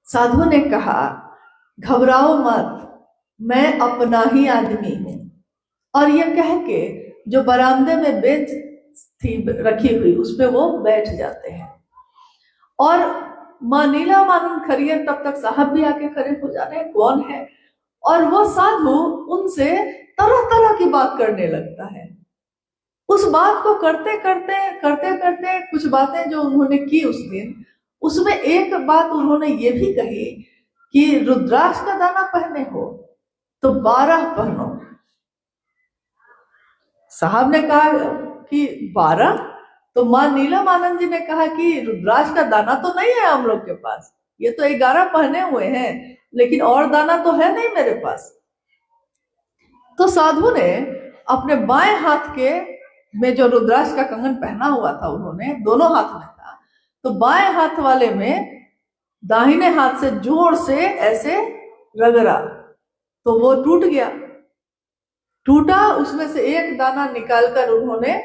साधु ने कहा घबराओ मत, मैं अपना ही आदमी हूं। और यह कह के जो बरामदे में बेंच थी रखी हुई उस पे वो बैठ जाते हैं। और माँ नीलमानंद खड़ी है, तब तक साहब भी आके खड़े हो जा रहे हैं, कौन है। और वो साधु उनसे तरह तरह की बात करने लगता है। उस बात को करते करते कुछ बातें जो उन्होंने की उस दिन, उसमें एक बात उन्होंने ये भी कही कि रुद्राक्ष का दाना पहने हो तो 12 पहनो। साहब ने कहा कि 12, तो माँ नीलमानंद जी ने कहा कि रुद्राक्ष का दाना तो नहीं है हम लोग के पास, ये तो 11 पहने हुए हैं, लेकिन और दाना तो है नहीं मेरे पास। तो साधु ने अपने बाएं हाथ के में जो रुद्राक्ष का कंगन पहना हुआ था, उन्होंने दोनों हाथ में था, तो बाएं हाथ वाले में दाहिने हाथ से जोर से ऐसे रगड़ा, तो वो टूट गया। टूटा, उसमें से एक दाना निकालकर उन्होंने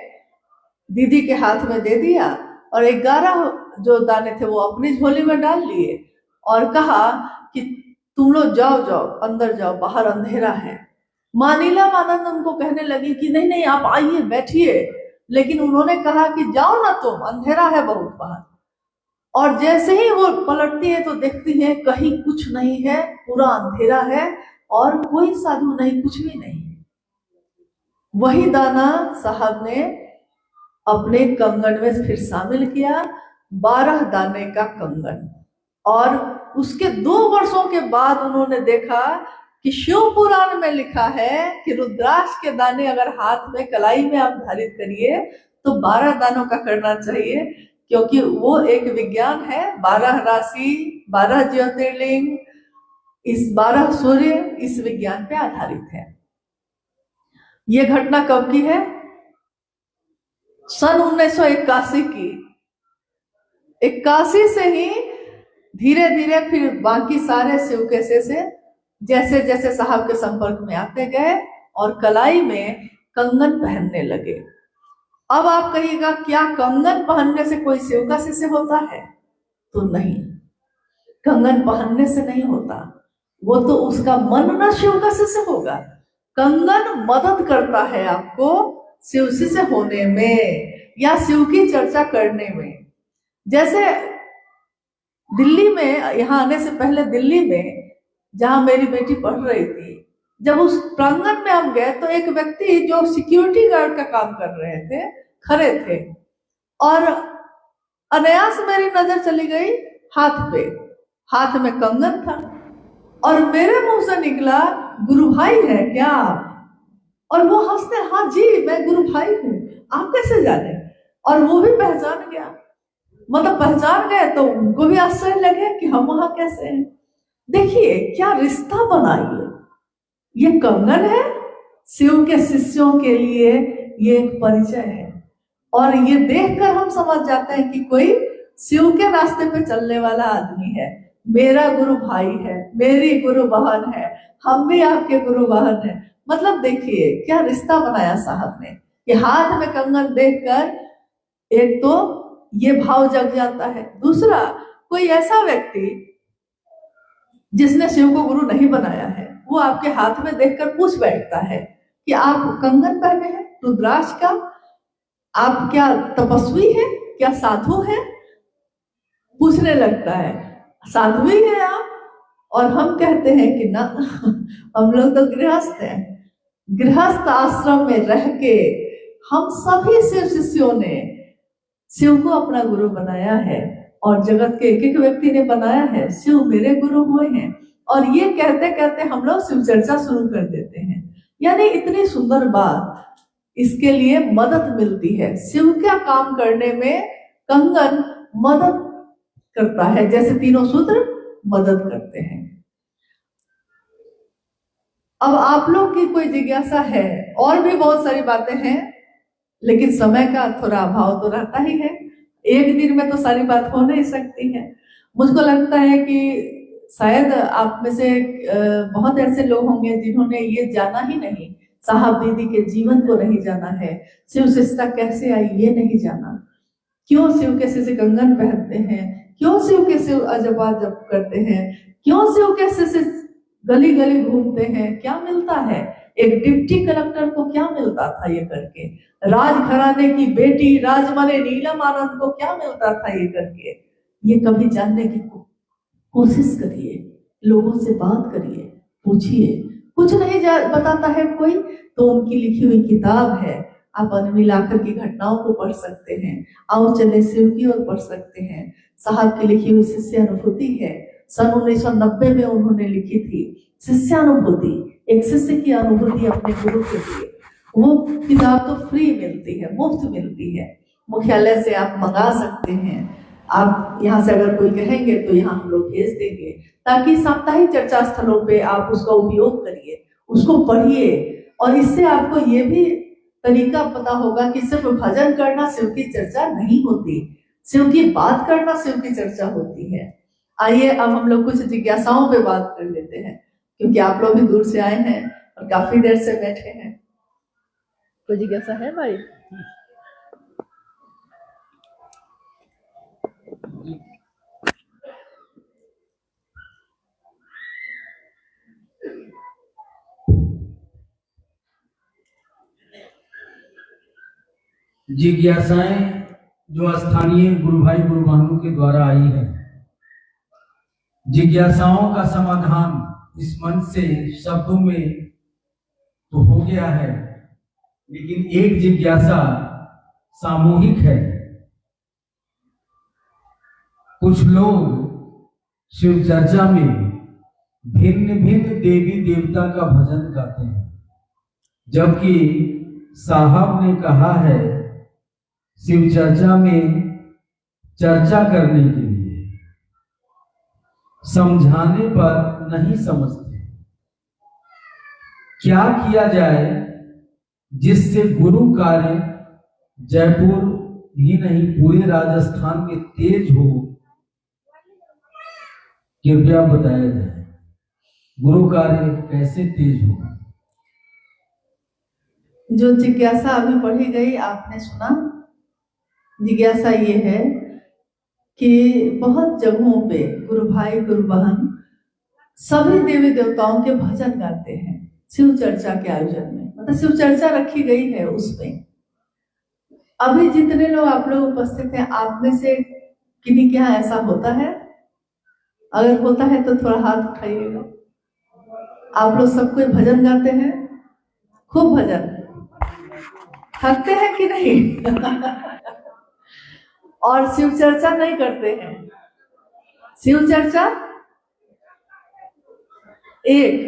दीदी के हाथ में दे दिया और 11 जो दाने थे वो अपनी झोली में डाल लिए और कहा कि तुम लोग जाओ अंदर जाओ, बाहर अंधेरा है। माँ नीलमानंद उनको कहने लगी कि नहीं आप आइए बैठिए, लेकिन उन्होंने कहा कि जाओ ना तुम, अंधेरा है बहुत बाहर। और जैसे ही वो पलटती है तो देखती है कहीं कुछ नहीं है, पूरा अंधेरा है और कोई साधु नहीं, कुछ भी नहीं। वही दाना साहब ने अपने कंगन में फिर शामिल किया, 12 दाने का कंगन। और उसके 2 वर्षों के बाद उन्होंने देखा कि शिव पुराण में लिखा है कि रुद्राक्ष के दाने अगर हाथ में कलाई में आप धारित करिए तो 12 दानों का करना चाहिए, क्योंकि वो एक विज्ञान है। 12 राशि, 12 ज्योतिर्लिंग, इस 12 सूर्य इस विज्ञान पे आधारित है। ये घटना कब की है? सन 1981 की। 81 से ही धीरे धीरे फिर बाकी सारे शिवकेशे से जैसे जैसे साहब के संपर्क में आते गए और कलाई में कंगन पहनने लगे। अब आप कहिएगा क्या कंगन पहनने से कोई शिव का शिष्य होता है? तो नहीं, कंगन पहनने से नहीं होता, वो तो उसका मन ना शिव का शिष्य होगा। कंगन मदद करता है आपको शिव शिष्य होने में या शिव की चर्चा करने में। जैसे दिल्ली में, यहाँ आने से पहले दिल्ली में जहां मेरी बेटी पढ़ रही थी, जब उस प्रांगण में हम गए तो एक व्यक्ति जो सिक्योरिटी गार्ड का काम कर रहे थे खड़े थे और अनायास मेरी नजर चली गई हाथ पे। हाथ में कंगन था और मेरे मुंह से निकला, गुरु भाई है क्या? और वो हंसते, हाँ जी मैं गुरु भाई हूँ, आप कैसे जाने? और वो भी पहचान गया, मतलब पहचान गए तो उनको भी आश्चर्य लगे कि हम वहां कैसे हैं। देखिए क्या रिश्ता बनाइए। ये कंगन है, शिव के शिष्यों के लिए ये एक परिचय है और ये देखकर हम समझ जाते हैं कि कोई शिव के रास्ते पे चलने वाला आदमी है। मेरा गुरु भाई है, मेरी गुरु बहन है, हम भी आपके गुरु बहन है। मतलब देखिए क्या रिश्ता बनाया साहब ने कि हाथ में कंगन देखकर एक तो ये भाव जग जाता है। दूसरा, कोई ऐसा व्यक्ति जिसने शिव को गुरु नहीं बनाया है वो आपके हाथ में देखकर पूछ बैठता है कि आप कंगन पहने हैं रुद्राक्ष का, आप क्या तपस्वी हैं, क्या साधु हैं? पूछने लगता है साध्वी है आप? और हम कहते हैं कि ना हम लोग तो गृहस्थ हैं। गृहस्थ आश्रम में रह के हम सभी शिव शिष्यों ने शिव को अपना गुरु बनाया है और जगत के एक एक व्यक्ति ने बनाया है शिव मेरे गुरु हुए हैं। और ये कहते कहते हम लोग शिव चर्चा शुरू कर देते हैं। यानी इतनी सुंदर बात, इसके लिए मदद मिलती है। शिव का काम करने में कंगन मदद करता है, जैसे तीनों सूत्र मदद करते हैं। अब आप लोग की कोई जिज्ञासा है, और भी बहुत सारी बातें हैं, लेकिन समय का थोड़ा अभाव तो रहता ही है। एक दिन में तो सारी बात हो नहीं सकती है। मुझको लगता है कि शायद आप में से बहुत ऐसे लोग होंगे जिन्होंने ये जाना ही नहीं, साहब दीदी के जीवन को नहीं जाना है, शिव शिष्यता कैसे आई ये नहीं जाना, क्यों शिव के शिष्य कंगन पहनते हैं, क्यों शिव के शिव अजपा जप करते हैं, क्यों शिव के शिष्य गली गली घूमते हैं, क्या मिलता है? एक डिप्टी कलेक्टर को क्या मिलता था ये करके? राजघराने की बेटी राजमने नीलम आनंद को क्या मिलता था ये करके? ये कभी जानने की कोशिश करिए, लोगों से बात करिए, पूछिए। कुछ नहीं बताता है कोई तो उनकी लिखी हुई किताब है, आप अनमिल आखिर की घटनाओं को पढ़ सकते हैं। आओ चले शिव की ओर पढ़ सकते हैं। साहब की लिखी हुई शिष्य अनुभूति है, सन 1990 में उन्होंने लिखी थी शिष्यानुभूति, एक शिष्य की अनुभूति अपने गुरु के लिए। वो किताब तो फ्री मिलती है, मुफ्त मिलती है, मुख्यालय से आप मंगा सकते हैं। आप यहाँ से अगर कोई कहेंगे तो यहाँ हम लोग भेज देंगे, ताकि साप्ताहिक चर्चा स्थलों पे आप उसका उपयोग करिए, उसको पढ़िए। और इससे आपको ये भी तरीका पता होगा कि सिर्फ भजन करना शिव की चर्चा नहीं होती, शिव की बात करना शिव की चर्चा होती है। आइए अब हम लोग कुछ जिज्ञासाओं पे बात कर लेते हैं, क्योंकि आप लोग भी दूर से आए हैं और काफी देर से बैठे हैं। कोई जिज्ञासा है भाई? जिज्ञासाएं जो स्थानीय गुरु भाई गुरु बहनों के द्वारा आई है, जिज्ञासाओं का समाधान इस मन से शब्दों में तो हो गया है, लेकिन एक जिज्ञासा सामूहिक है। कुछ लोग शिव चर्चा में भिन्न भिन्न देवी देवता का भजन गाते हैं, जबकि साहब ने कहा है शिव चर्चा में चर्चा करने के लिए समझाने पर नहीं समझते। क्या किया जाए जिससे गुरु कार्य जयपुर ही नहीं पूरे राजस्थान में तेज हो, कृपया बताया जाए। गुरु कार्य कैसे तेज हो? जो जिज्ञासा अभी पढ़ी गई आपने सुना। जिज्ञासा ये है कि बहुत जगहों पे गुरु भाई गुरु बहन सभी देवी देवताओं के भजन गाते हैं शिव चर्चा के आयोजन में, मतलब शिव चर्चा रखी गई है उसमें। अभी जितने लोग आप लोग उपस्थित हैं, आप में से किन्हीं के यहाँ ऐसा होता है? अगर होता है तो थोड़ा हाथ उठाइएगा। आप लोग सब कोई भजन गाते हैं? खूब भजन? थकते हैं कि नहीं? और शिव चर्चा नहीं करते हैं? शिव चर्चा 1,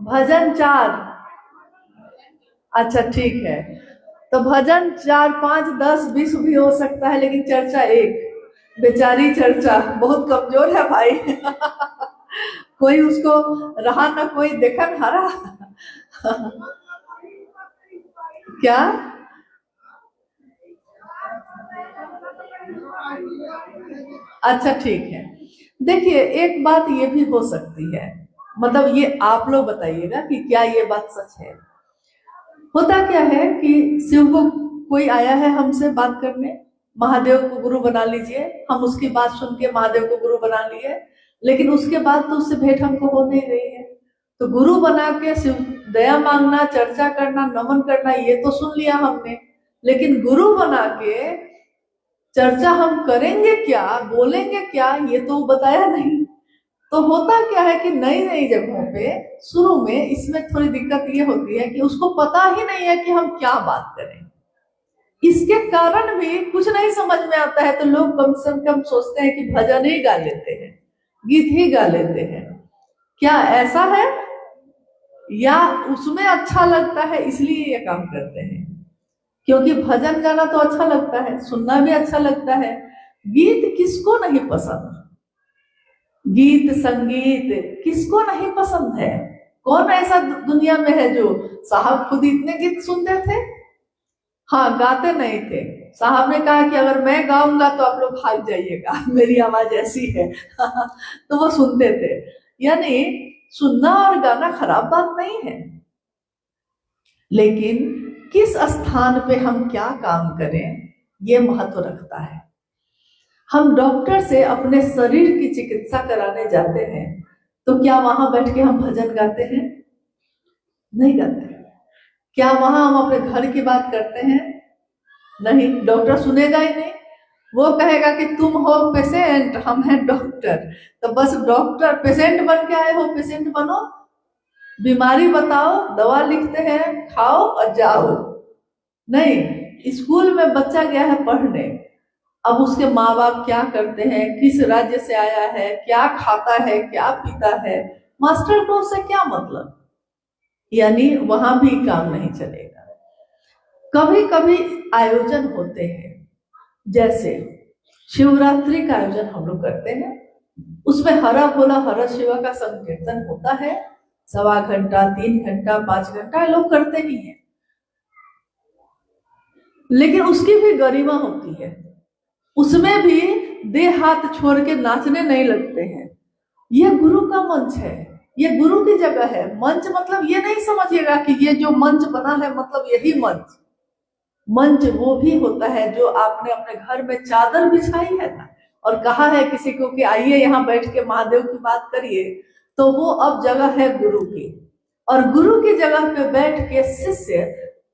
भजन 4। अच्छा ठीक है, तो भजन 4, 5, 10, 20 भी हो सकता है, लेकिन चर्चा 1। बेचारी चर्चा बहुत कमजोर है भाई। कोई उसको रहा ना, कोई देखा ना रहा। क्या? अच्छा ठीक है, देखिए एक बात ये भी हो सकती है, मतलब ये आप लोग बताइएगा कि क्या ये बात सच है। होता क्या है कि शिव को कोई आया है हमसे बात करने, महादेव को गुरु बना लीजिए, हम उसकी बात सुन के महादेव को गुरु बना लिए, लेकिन उसके बाद तो उससे भेंट हमको हो नहीं रही है। तो गुरु बना के शिव दया मांगना, चर्चा करना, नमन करना, ये तो सुन लिया हमने, लेकिन गुरु बना के चर्चा हम करेंगे क्या, बोलेंगे क्या, ये तो बताया नहीं। तो होता क्या है कि नई नई जगहों पे शुरू में इसमें थोड़ी दिक्कत ये होती है कि उसको पता ही नहीं है कि हम क्या बात करें। इसके कारण भी कुछ नहीं समझ में आता है, तो लोग कम से कम सोचते हैं कि भजन ही गा लेते हैं, गीत ही गा लेते हैं। क्या ऐसा है? या उसमें अच्छा लगता है इसलिए ये काम करते हैं? क्योंकि भजन गाना तो अच्छा लगता है, सुनना भी अच्छा लगता है। गीत किसको नहीं पसंद? गीत संगीत किसको नहीं पसंद है? कौन ऐसा दुनिया में है जो, साहब खुद इतने गीत सुनते थे? हाँ, गाते नहीं थे। साहब ने कहा कि अगर मैं गाऊंगा तो आप लोग भाग जाइएगा, मेरी आवाज ऐसी है। तो वो सुनते थे। यानी सुनना और गाना खराब बात नहीं है, लेकिन किस स्थान पे हम क्या काम करें ये महत्व रखता है। हम डॉक्टर से अपने शरीर की चिकित्सा कराने जाते हैं, तो क्या वहां बैठ के हम भजन गाते हैं? नहीं गाते। क्या वहां हम अपने घर की बात करते हैं? नहीं, डॉक्टर सुनेगा ही नहीं। वो कहेगा कि तुम हो पेशेंट, हम हैं डॉक्टर। तो बस डॉक्टर, पेशेंट बन के आए हो, पेशेंट बनो, बीमारी बताओ, दवा लिखते हैं, खाओ और जाओ। नहीं, स्कूल में बच्चा गया है पढ़ने, अब उसके माँ बाप क्या करते हैं, किस राज्य से आया है, क्या खाता है, क्या पीता है, मास्टर को उससे क्या मतलब? यानी वहां भी काम नहीं चलेगा। कभी कभी आयोजन होते हैं, जैसे शिवरात्रि का आयोजन हम लोग करते हैं, उसमें हरा भोला हरा शिवा का संकीर्तन होता है, 1.25 घंटा, 3 घंटा, 5 घंटा लोग करते ही हैं। लेकिन उसकी भी गरिमा होती है, उसमें भी देह हाथ छोड़ के नाचने नहीं लगते हैं। यह गुरु का मंच है, यह गुरु की जगह है। मंच मतलब ये नहीं समझिएगा कि ये जो मंच बना है मतलब यही मंच। मंच वो भी होता है जो आपने अपने घर में चादर बिछाई है ना, और कहा है किसी को कि आइए यहाँ बैठ के महादेव की बात करिए, तो वो अब जगह है गुरु की, और गुरु की जगह पे बैठ के शिष्य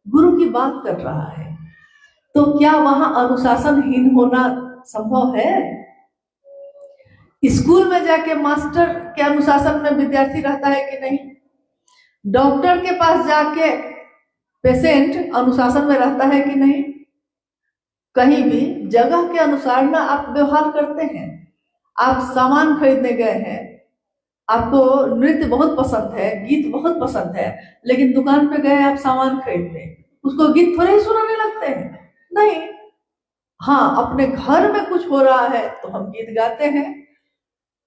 गुरु की बात कर रहा है। तो क्या वहां अनुशासनहीन होना संभव है? स्कूल में जाके मास्टर के अनुशासन में विद्यार्थी रहता है कि नहीं? डॉक्टर के पास जाके पेशेंट अनुशासन में रहता है कि नहीं? कहीं भी जगह के अनुसार ना आप व्यवहार करते हैं। आप सामान खरीदने गए हैं, आपको नृत्य बहुत पसंद है, गीत बहुत पसंद है, लेकिन दुकान पे गए आप सामान खरीदने, उसको गीत थोड़े ही सुनाने लगते हैं? नहीं। हाँ, अपने घर में कुछ हो रहा है तो हम गीत गाते हैं,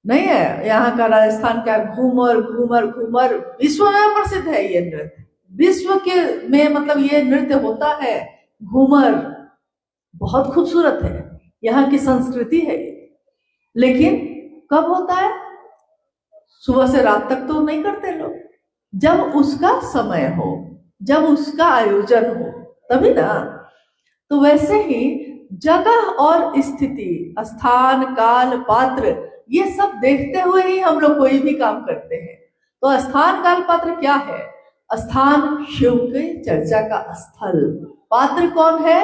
नहीं है। यहाँ का राजस्थान का घूमर घूमर घूमर विश्व में प्रसिद्ध है ये नृत्य। विश्व के में मतलब ये नृत्य होता है। घूमर बहुत खूबसूरत है, यहाँ की संस्कृति है ये। लेकिन कब होता है? सुबह से रात तक तो नहीं करते लोग, जब उसका समय हो, जब उसका आयोजन हो तभी ना। तो वैसे ही जगह और स्थिति, स्थान, काल, पात्र, ये सब देखते हुए ही हम लोग कोई भी काम करते हैं। तो स्थान, काल, पात्र क्या है? स्थान शिव के चर्चा का स्थल। पात्र कौन है?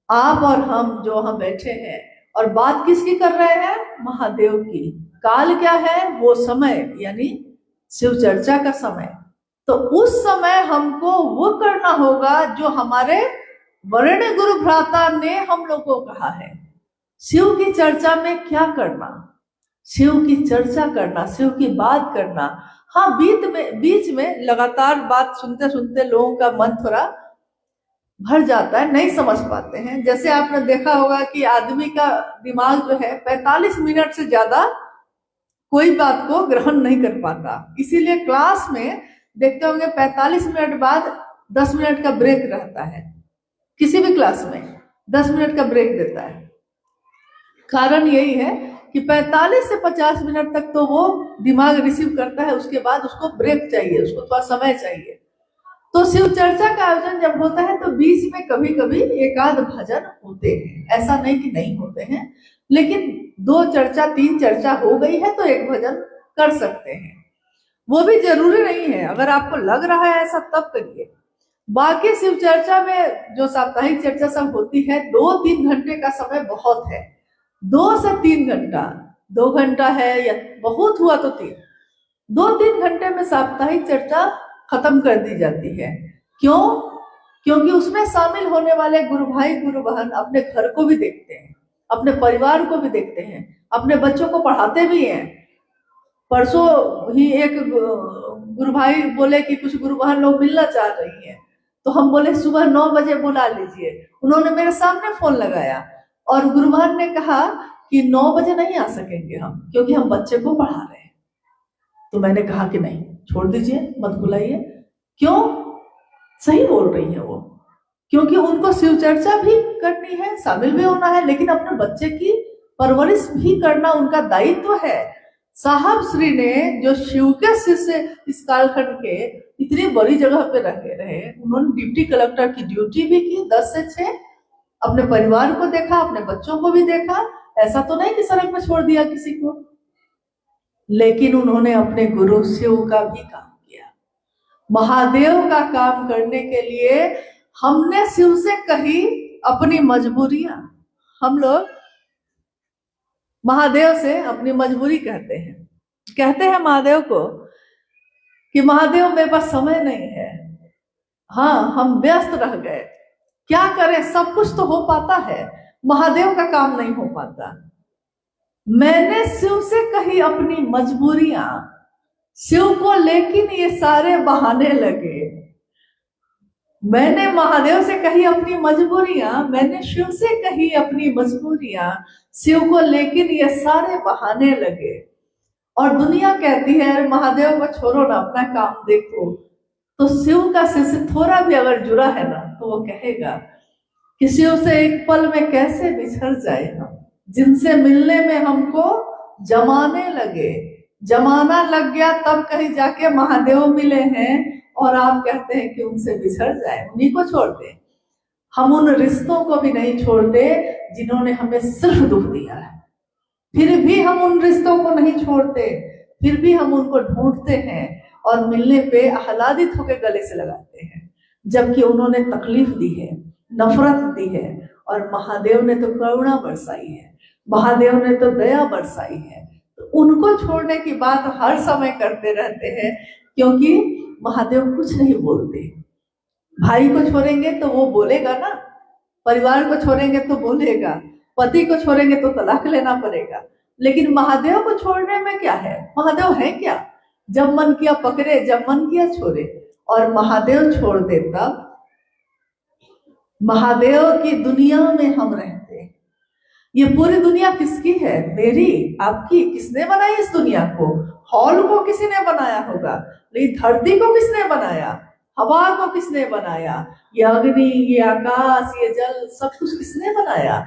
आप और हम जो हम बैठे हैं। और बात किसकी कर रहे हैं? महादेव की। काल क्या है? वो समय, यानी शिव चर्चा का समय। तो उस समय हमको वो करना होगा जो हमारे वरेण्य गुरु भ्राता ने हम लोग को कहा है। शिव की चर्चा में क्या करना? शिव की चर्चा करना, शिव की बात करना। हाँ, बीच में लगातार बात सुनते सुनते लोगों का मन थोड़ा भर जाता है, नहीं समझ पाते हैं। जैसे आपने देखा होगा कि आदमी का दिमाग जो है 45 मिनट से ज्यादा कोई बात को ग्रहण नहीं कर पाता। इसीलिए क्लास में देखते होंगे 45 मिनट बाद 10 मिनट का ब्रेक रहता है। किसी भी क्लास में 10 मिनट का ब्रेक देता है। कारण यही है कि 45 से 50 मिनट तक तो वो दिमाग रिसीव करता है, उसके बाद उसको ब्रेक चाहिए, उसको थोड़ा समय चाहिए। तो शिव चर्चा का आयोजन जब होता है तो बीच में कभी कभी एकाध भजन होते हैं, ऐसा नहीं कि नहीं होते हैं। लेकिन 2 चर्चा 3 चर्चा हो गई है तो एक भजन कर सकते हैं, वो भी जरूरी नहीं है। अगर आपको लग रहा है ऐसा तब करिए। बाकी शिव चर्चा में जो साप्ताहिक चर्चा सब होती है 2-3 घंटे का समय बहुत है। 2 से 3 घंटा, 2 घंटा है या बहुत हुआ तो 3, 2-3 घंटे में साप्ताहिक चर्चा खत्म कर दी जाती है। क्यों? क्योंकि उसमें शामिल होने वाले गुरु भाई गुरु बहन अपने घर को भी देखते हैं, अपने परिवार को भी देखते हैं, अपने बच्चों को पढ़ाते भी हैं। परसों ही एक गुरु भाई बोले कि कुछ गुरु बहन लोग मिलना चाह रही हैं, तो हम बोले सुबह 9 बजे बुला लीजिए। उन्होंने मेरे सामने फोन लगाया और गुरु बहन ने कहा कि 9 बजे नहीं आ सकेंगे हम, क्योंकि हम बच्चे को पढ़ा रहे हैं। तो मैंने कहा कि नहीं, छोड़ दीजिए, मत बुलाइए। क्यों? सही बोल रही है वो, क्योंकि उनको शिव चर्चा भी करनी है, शामिल भी होना है, लेकिन अपने बच्चे की परवरिश भी करना उनका दायित्व है। साहब श्री ने जो शिव के शिष्य इस कालखंड के इतनी बड़ी जगह पे रहे, उन्होंने डिप्टी कलेक्टर की ड्यूटी भी की 10 से 6, अपने परिवार को देखा, अपने बच्चों को भी देखा। ऐसा तो नहीं कि सड़क पे छोड़ दिया किसी को, लेकिन उन्होंने अपने गुरु शिव का भी काम किया। महादेव का काम करने के लिए हमने शिव से कही अपनी मजबूरियां। हम लोग महादेव से अपनी मजबूरी कहते हैं महादेव को कि महादेव मेरे पास समय नहीं है, हाँ हम व्यस्त रह गए, क्या करें, सब कुछ तो हो पाता है, महादेव का काम नहीं हो पाता। मैंने शिव से कही अपनी मजबूरियां, शिव को लेकिन ये सारे बहाने लगे। मैंने महादेव से कही अपनी मजबूरियां, मैंने शिव से कही अपनी मजबूरियां, शिव को लेकिन ये सारे बहाने लगे। और दुनिया कहती है अरे महादेव को छोड़ो ना, अपना काम देखो। तो शिव का शिष्य थोड़ा भी अगर जुड़ा है ना तो वो कहेगा कि शिव से एक पल में कैसे बिछड़ जाए हम, जिनसे मिलने में हमको जमाने लगे, जमाना लग गया तब कहीं जाके महादेव मिले हैं, और आप कहते हैं कि उनसे बिछड़ जाए, उन्हीं को छोड़ दे। हम उन रिश्तों को भी नहीं छोड़ते जिन्होंने हमें सिर्फ दुख दिया है, फिर भी हम उन रिश्तों को नहीं छोड़ते, फिर भी हम उनको ढूंढते हैं और मिलने पे आह्लादित होकर गले से लगाते हैं, जबकि उन्होंने तकलीफ दी है, नफरत दी है। और महादेव ने तो करुणा बरसाई है, महादेव ने तो दया बरसाई है। तो उनको छोड़ने की बात हर समय करते रहते हैं, क्योंकि महादेव कुछ नहीं बोलते। भाई को छोड़ेंगे तो वो बोलेगा ना, परिवार को छोड़ेंगे तो बोलेगा, पति को छोड़ेंगे तो तलाक लेना पड़ेगा। लेकिन महादेव को छोड़ने में क्या है? महादेव है क्या? जब मन किया पकड़े, जब मन किया छोड़े। और महादेव छोड़ दे तब महादेव की दुनिया में हम रहते हैं। ये पूरी दुनिया किसकी है? मेरी, आपकी? किसने बनाई इस दुनिया को? हॉल को किसी ने बनाया होगा, लेकिन धरती को किसने बनाया? हवा को किसने बनाया? ये अग्नि, ये आकाश, ये जल, सब कुछ किसने बनाया?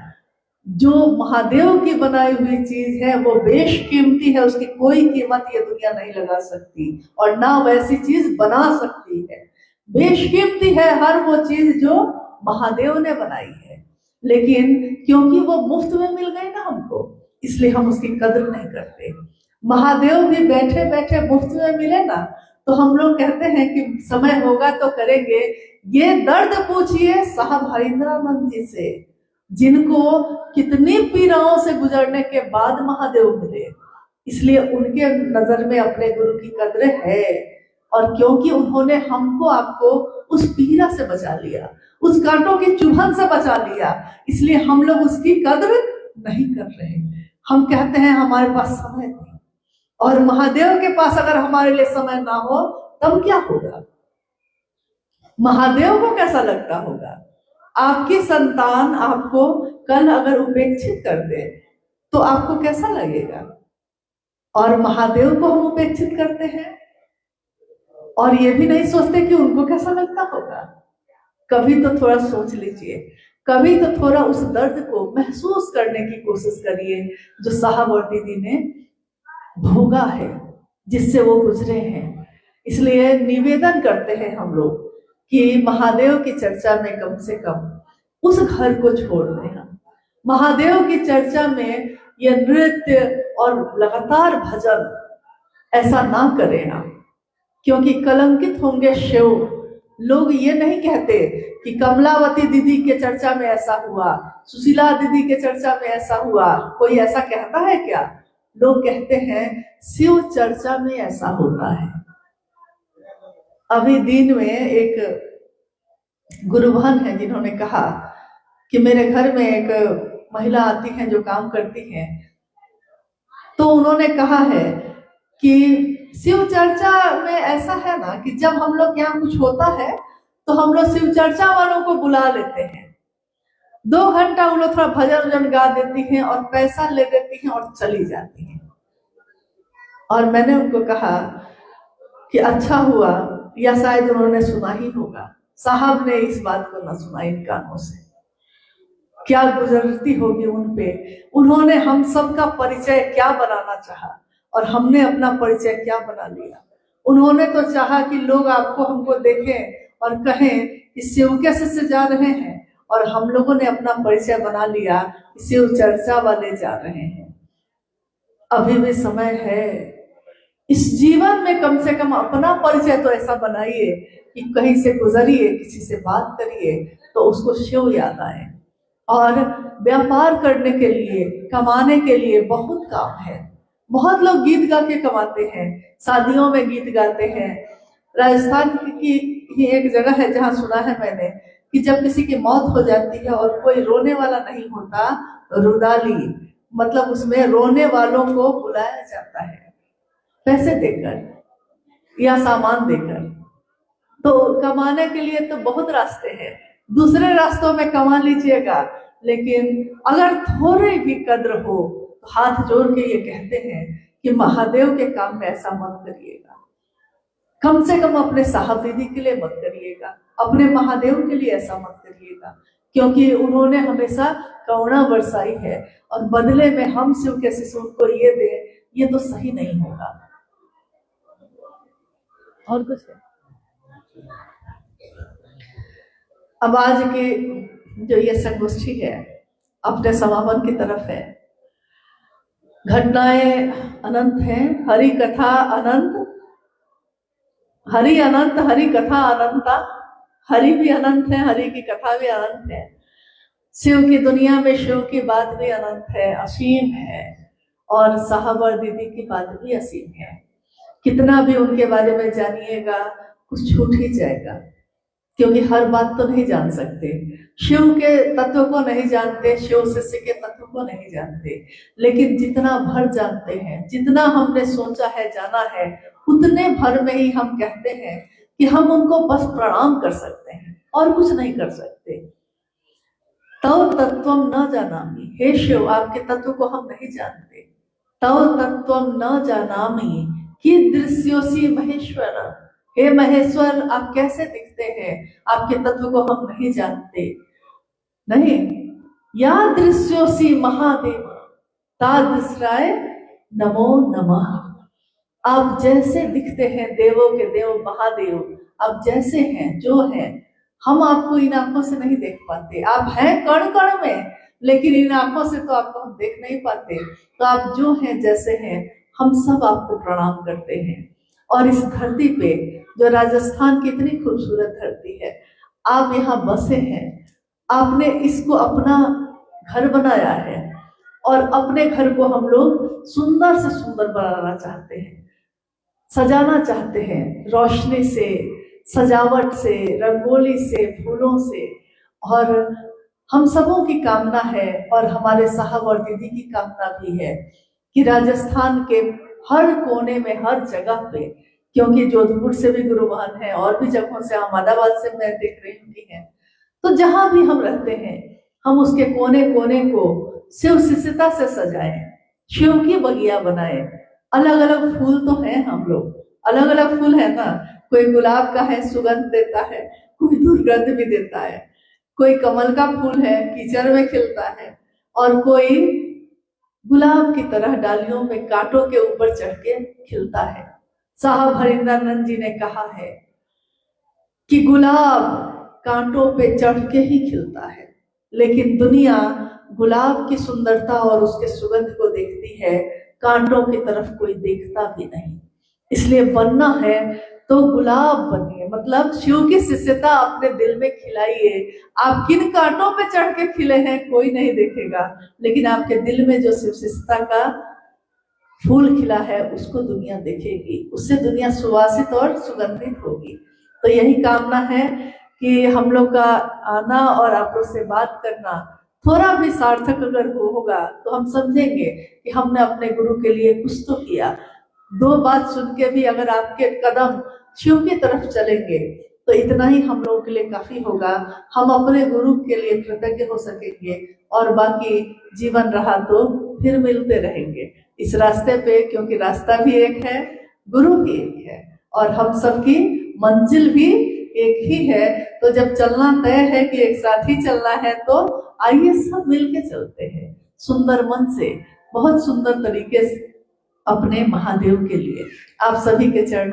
जो महादेव की बनाई हुई चीज है वो बेशकीमती है, उसकी कोई कीमत ये दुनिया नहीं लगा सकती और ना वैसी चीज बना सकती है। बेशकीमती है हर वो चीज जो महादेव ने बनाई है, लेकिन क्योंकि वो मुफ्त में मिल गई ना हमको, इसलिए हम उसकी कदर नहीं करते। महादेव भी बैठे बैठे मुफ्त में मिले ना, तो हम लोग कहते हैं कि समय होगा तो करेंगे। ये दर्द पूछिए साहब हरिंद्रानंद जी से, जिनको कितनी पीड़ाओं से गुजरने के बाद महादेव मिले, इसलिए उनके नजर में अपने गुरु की कद्र है। और क्योंकि उन्होंने हमको आपको उस पीड़ा से बचा लिया, उस कांटों की चुभन से बचा लिया, इसलिए हम लोग उसकी कद्र नहीं कर रहे। हम कहते हैं हमारे पास समय नहीं, और महादेव के पास अगर हमारे लिए समय ना हो तब क्या होगा? महादेव को कैसा लगता होगा? आपकी संतान आपको कल अगर उपेक्षित कर दे तो आपको कैसा लगेगा? और महादेव को हम उपेक्षित करते हैं और ये भी नहीं सोचते कि उनको कैसा लगता होगा। कभी तो थोड़ा सोच लीजिए, कभी तो थोड़ा उस दर्द को महसूस करने की कोशिश करिए जो साहब और दीदी ने भोगा है, जिससे वो गुजरे हैं। इसलिए निवेदन करते हैं हम लोग कि महादेव की चर्चा में कम से कम उस घर को छोड़ दें। हम महादेव की चर्चा में ये नृत्य और लगातार भजन ऐसा ना करें हम, क्योंकि कलंकित होंगे शिव। लोग ये नहीं कहते कि कमलावती दीदी के चर्चा में ऐसा हुआ, सुशीला दीदी के चर्चा में ऐसा हुआ। कोई ऐसा कहता है क्या? लोग कहते हैं शिव चर्चा में ऐसा होता है। अभी दिन में एक गुरुभान है जिन्होंने कहा कि मेरे घर में एक महिला आती है जो काम करती है, तो उन्होंने कहा है कि शिव चर्चा में ऐसा है ना कि जब हम लोग यहाँ कुछ होता है तो हम लोग शिव चर्चा वालों को बुला लेते हैं, 2 घंटा वो लोग थोड़ा भजन वजन गा देती हैं और पैसा ले देती हैं और चली जाती हैं। और मैंने उनको कहा कि अच्छा हुआ, या शायद उन्होंने सुना ही होगा, साहब ने इस बात को न सुना इन कानों से। क्या गुजरती होगी उन पे। उन्होंने हम सबका परिचय क्या बनाना चाहा और हमने अपना परिचय क्या बना लिया। उन्होंने तो चाहा कि लोग आपको हमको देखें और कहें कि शिव के से जा रहे हैं, और हम लोगों ने अपना परिचय बना लिया कि शिव चर्चा वाले जा रहे हैं। अभी भी समय है, इस जीवन में कम से कम अपना परिचय तो ऐसा बनाइए कि कहीं से गुजरिए, किसी से बात करिए तो उसको शिव याद आए। और व्यापार करने के लिए, कमाने के लिए बहुत काम है। बहुत लोग गीत गा के कमाते हैं, शादियों में गीत गाते हैं। राजस्थान की ही एक जगह है जहाँ सुना है मैंने कि जब किसी की मौत हो जाती है और कोई रोने वाला नहीं होता, रुदाली, मतलब उसमें रोने वालों को बुलाया जाता है पैसे देकर या सामान देकर। तो कमाने के लिए तो बहुत रास्ते हैं, दूसरे रास्तों में कमा लीजिएगा, लेकिन अगर थोड़ी भी कद्र हो तो हाथ जोड़ के ये कहते हैं कि महादेव के काम में ऐसा मत करिएगा। कम से कम अपने साहब दीदी के लिए मत करिएगा, अपने महादेव के लिए ऐसा मत करिएगा, क्योंकि उन्होंने हमेशा करुणा बरसाई है और बदले में हम शिव के शिशु को ये दे, ये तो सही नहीं होगा। और कुछ है? अब आज की जो ये संगोष्ठी है अपने समापन की तरफ है। घटनाएं अनंत हैं, हरि कथा अनंत, हरि अनंत, हरि कथा अनंता। हरि भी अनंत है, हरि की कथा भी अनंत है। शिव की दुनिया में शिव की बात भी अनंत है, असीम है, और साहब और दीदी की बात भी असीम है। कितना भी उनके बारे में जानिएगा कुछ छूट ही जाएगा, क्योंकि हर बात तो नहीं जान सकते। शिव के तत्व को नहीं जानते, शिव शिष्य के तत्व को नहीं जानते, लेकिन जितना भर जानते हैं, जितना हमने सोचा है, जाना है, उतने भर में ही हम कहते हैं कि हम उनको बस प्रणाम कर सकते हैं और कुछ नहीं कर सकते। तव तत्वम न जानामि, हे शिव आपके तत्व को हम नहीं जानते। तव तत्वम न जानामि कीदृश्योसि महेश्वर, हे महेश्वर आप कैसे दिखते हैं, आपके तत्व को हम नहीं जानते। नहीं, या दृश्योसि महादेव तादृशाय नमो नमः। आप जैसे दिखते हैं देवों के देव महादेव, आप जैसे हैं जो हैं, हम आपको इन आंखों से नहीं देख पाते। आप हैं कण कण में, लेकिन इन आंखों से तो आपको हम देख नहीं पाते। तो आप जो हैं जैसे हैं, हम सब आपको प्रणाम करते हैं। और इस धरती पे जो राजस्थान की इतनी खूबसूरत धरती है, आप यहाँ बसे हैं, आपने इसको अपना घर बनाया है और अपने घर को हम लोग सुंदर से सुंदर बनाना चाहते हैं, सजाना चाहते हैं, रोशनी से, सजावट से, रंगोली से, फूलों से। और हम सबों की कामना है और हमारे साहब और दीदी की कामना भी है कि राजस्थान के हर कोने में, हर जगह पे, क्योंकि जोधपुर से भी गुरु महान है और भी जगहों से, अहमदाबाद से मैं देख रही हूँ कि हैं, तो जहां भी हम रहते हैं हम उसके कोने कोने को शिव शिष्यता से सजाएं, शिव की बगिया बनाएं। अलग अलग फूल तो हैं, हम लोग अलग अलग फूल है ना, कोई गुलाब का है सुगंध देता है, कोई दुर्गंध भी देता है, कोई कमल का फूल है कीचड़ में खिलता है, और कोई गुलाब की तरह डालियों में कांटों के ऊपर चढ़ के खिलता है। साहब हरिंद्रानंद जी ने कहा है कि गुलाब कांटों पे चढ़ के ही खिलता है, लेकिन दुनिया गुलाब की सुंदरता और उसके सुगंध को देखती है, कांटों की तरफ कोई देखता भी नहीं। इसलिए बनना है तो गुलाब बनिए, मतलब शिव की शिष्यता अपने दिल में खिलाइए। आप किन कांटों पे चढ़ के खिले हैं कोई नहीं देखेगा, लेकिन आपके दिल में जो शिव शिष्यता का फूल खिला है उसको दुनिया देखेगी, उससे दुनिया सुवासित और सुगंधित होगी। तो यही कामना है कि हम लोग का आना और आप लोग से बात करना थोड़ा भी सार्थक अगर होगा तो हम समझेंगे कि हमने अपने गुरु के लिए कुछ तो किया। दो बात सुन के भी अगर आपके कदम शिव की तरफ चलेंगे तो इतना ही हम लोगों के लिए काफी होगा। हम अपने गुरु के लिए कृतज्ञ हो सकेंगे और बाकी जीवन रहा तो फिर मिलते रहेंगे इस रास्ते पे, क्योंकि रास्ता भी एक है, गुरु भी एक है और हम सबकी मंजिल भी एक ही है। तो जब चलना तय है कि एक साथ ही चलना है, तो आइए सब मिलके चलते हैं सुंदर मन से, बहुत सुंदर तरीके से अपने महादेव के लिए। आप सभी के चरणों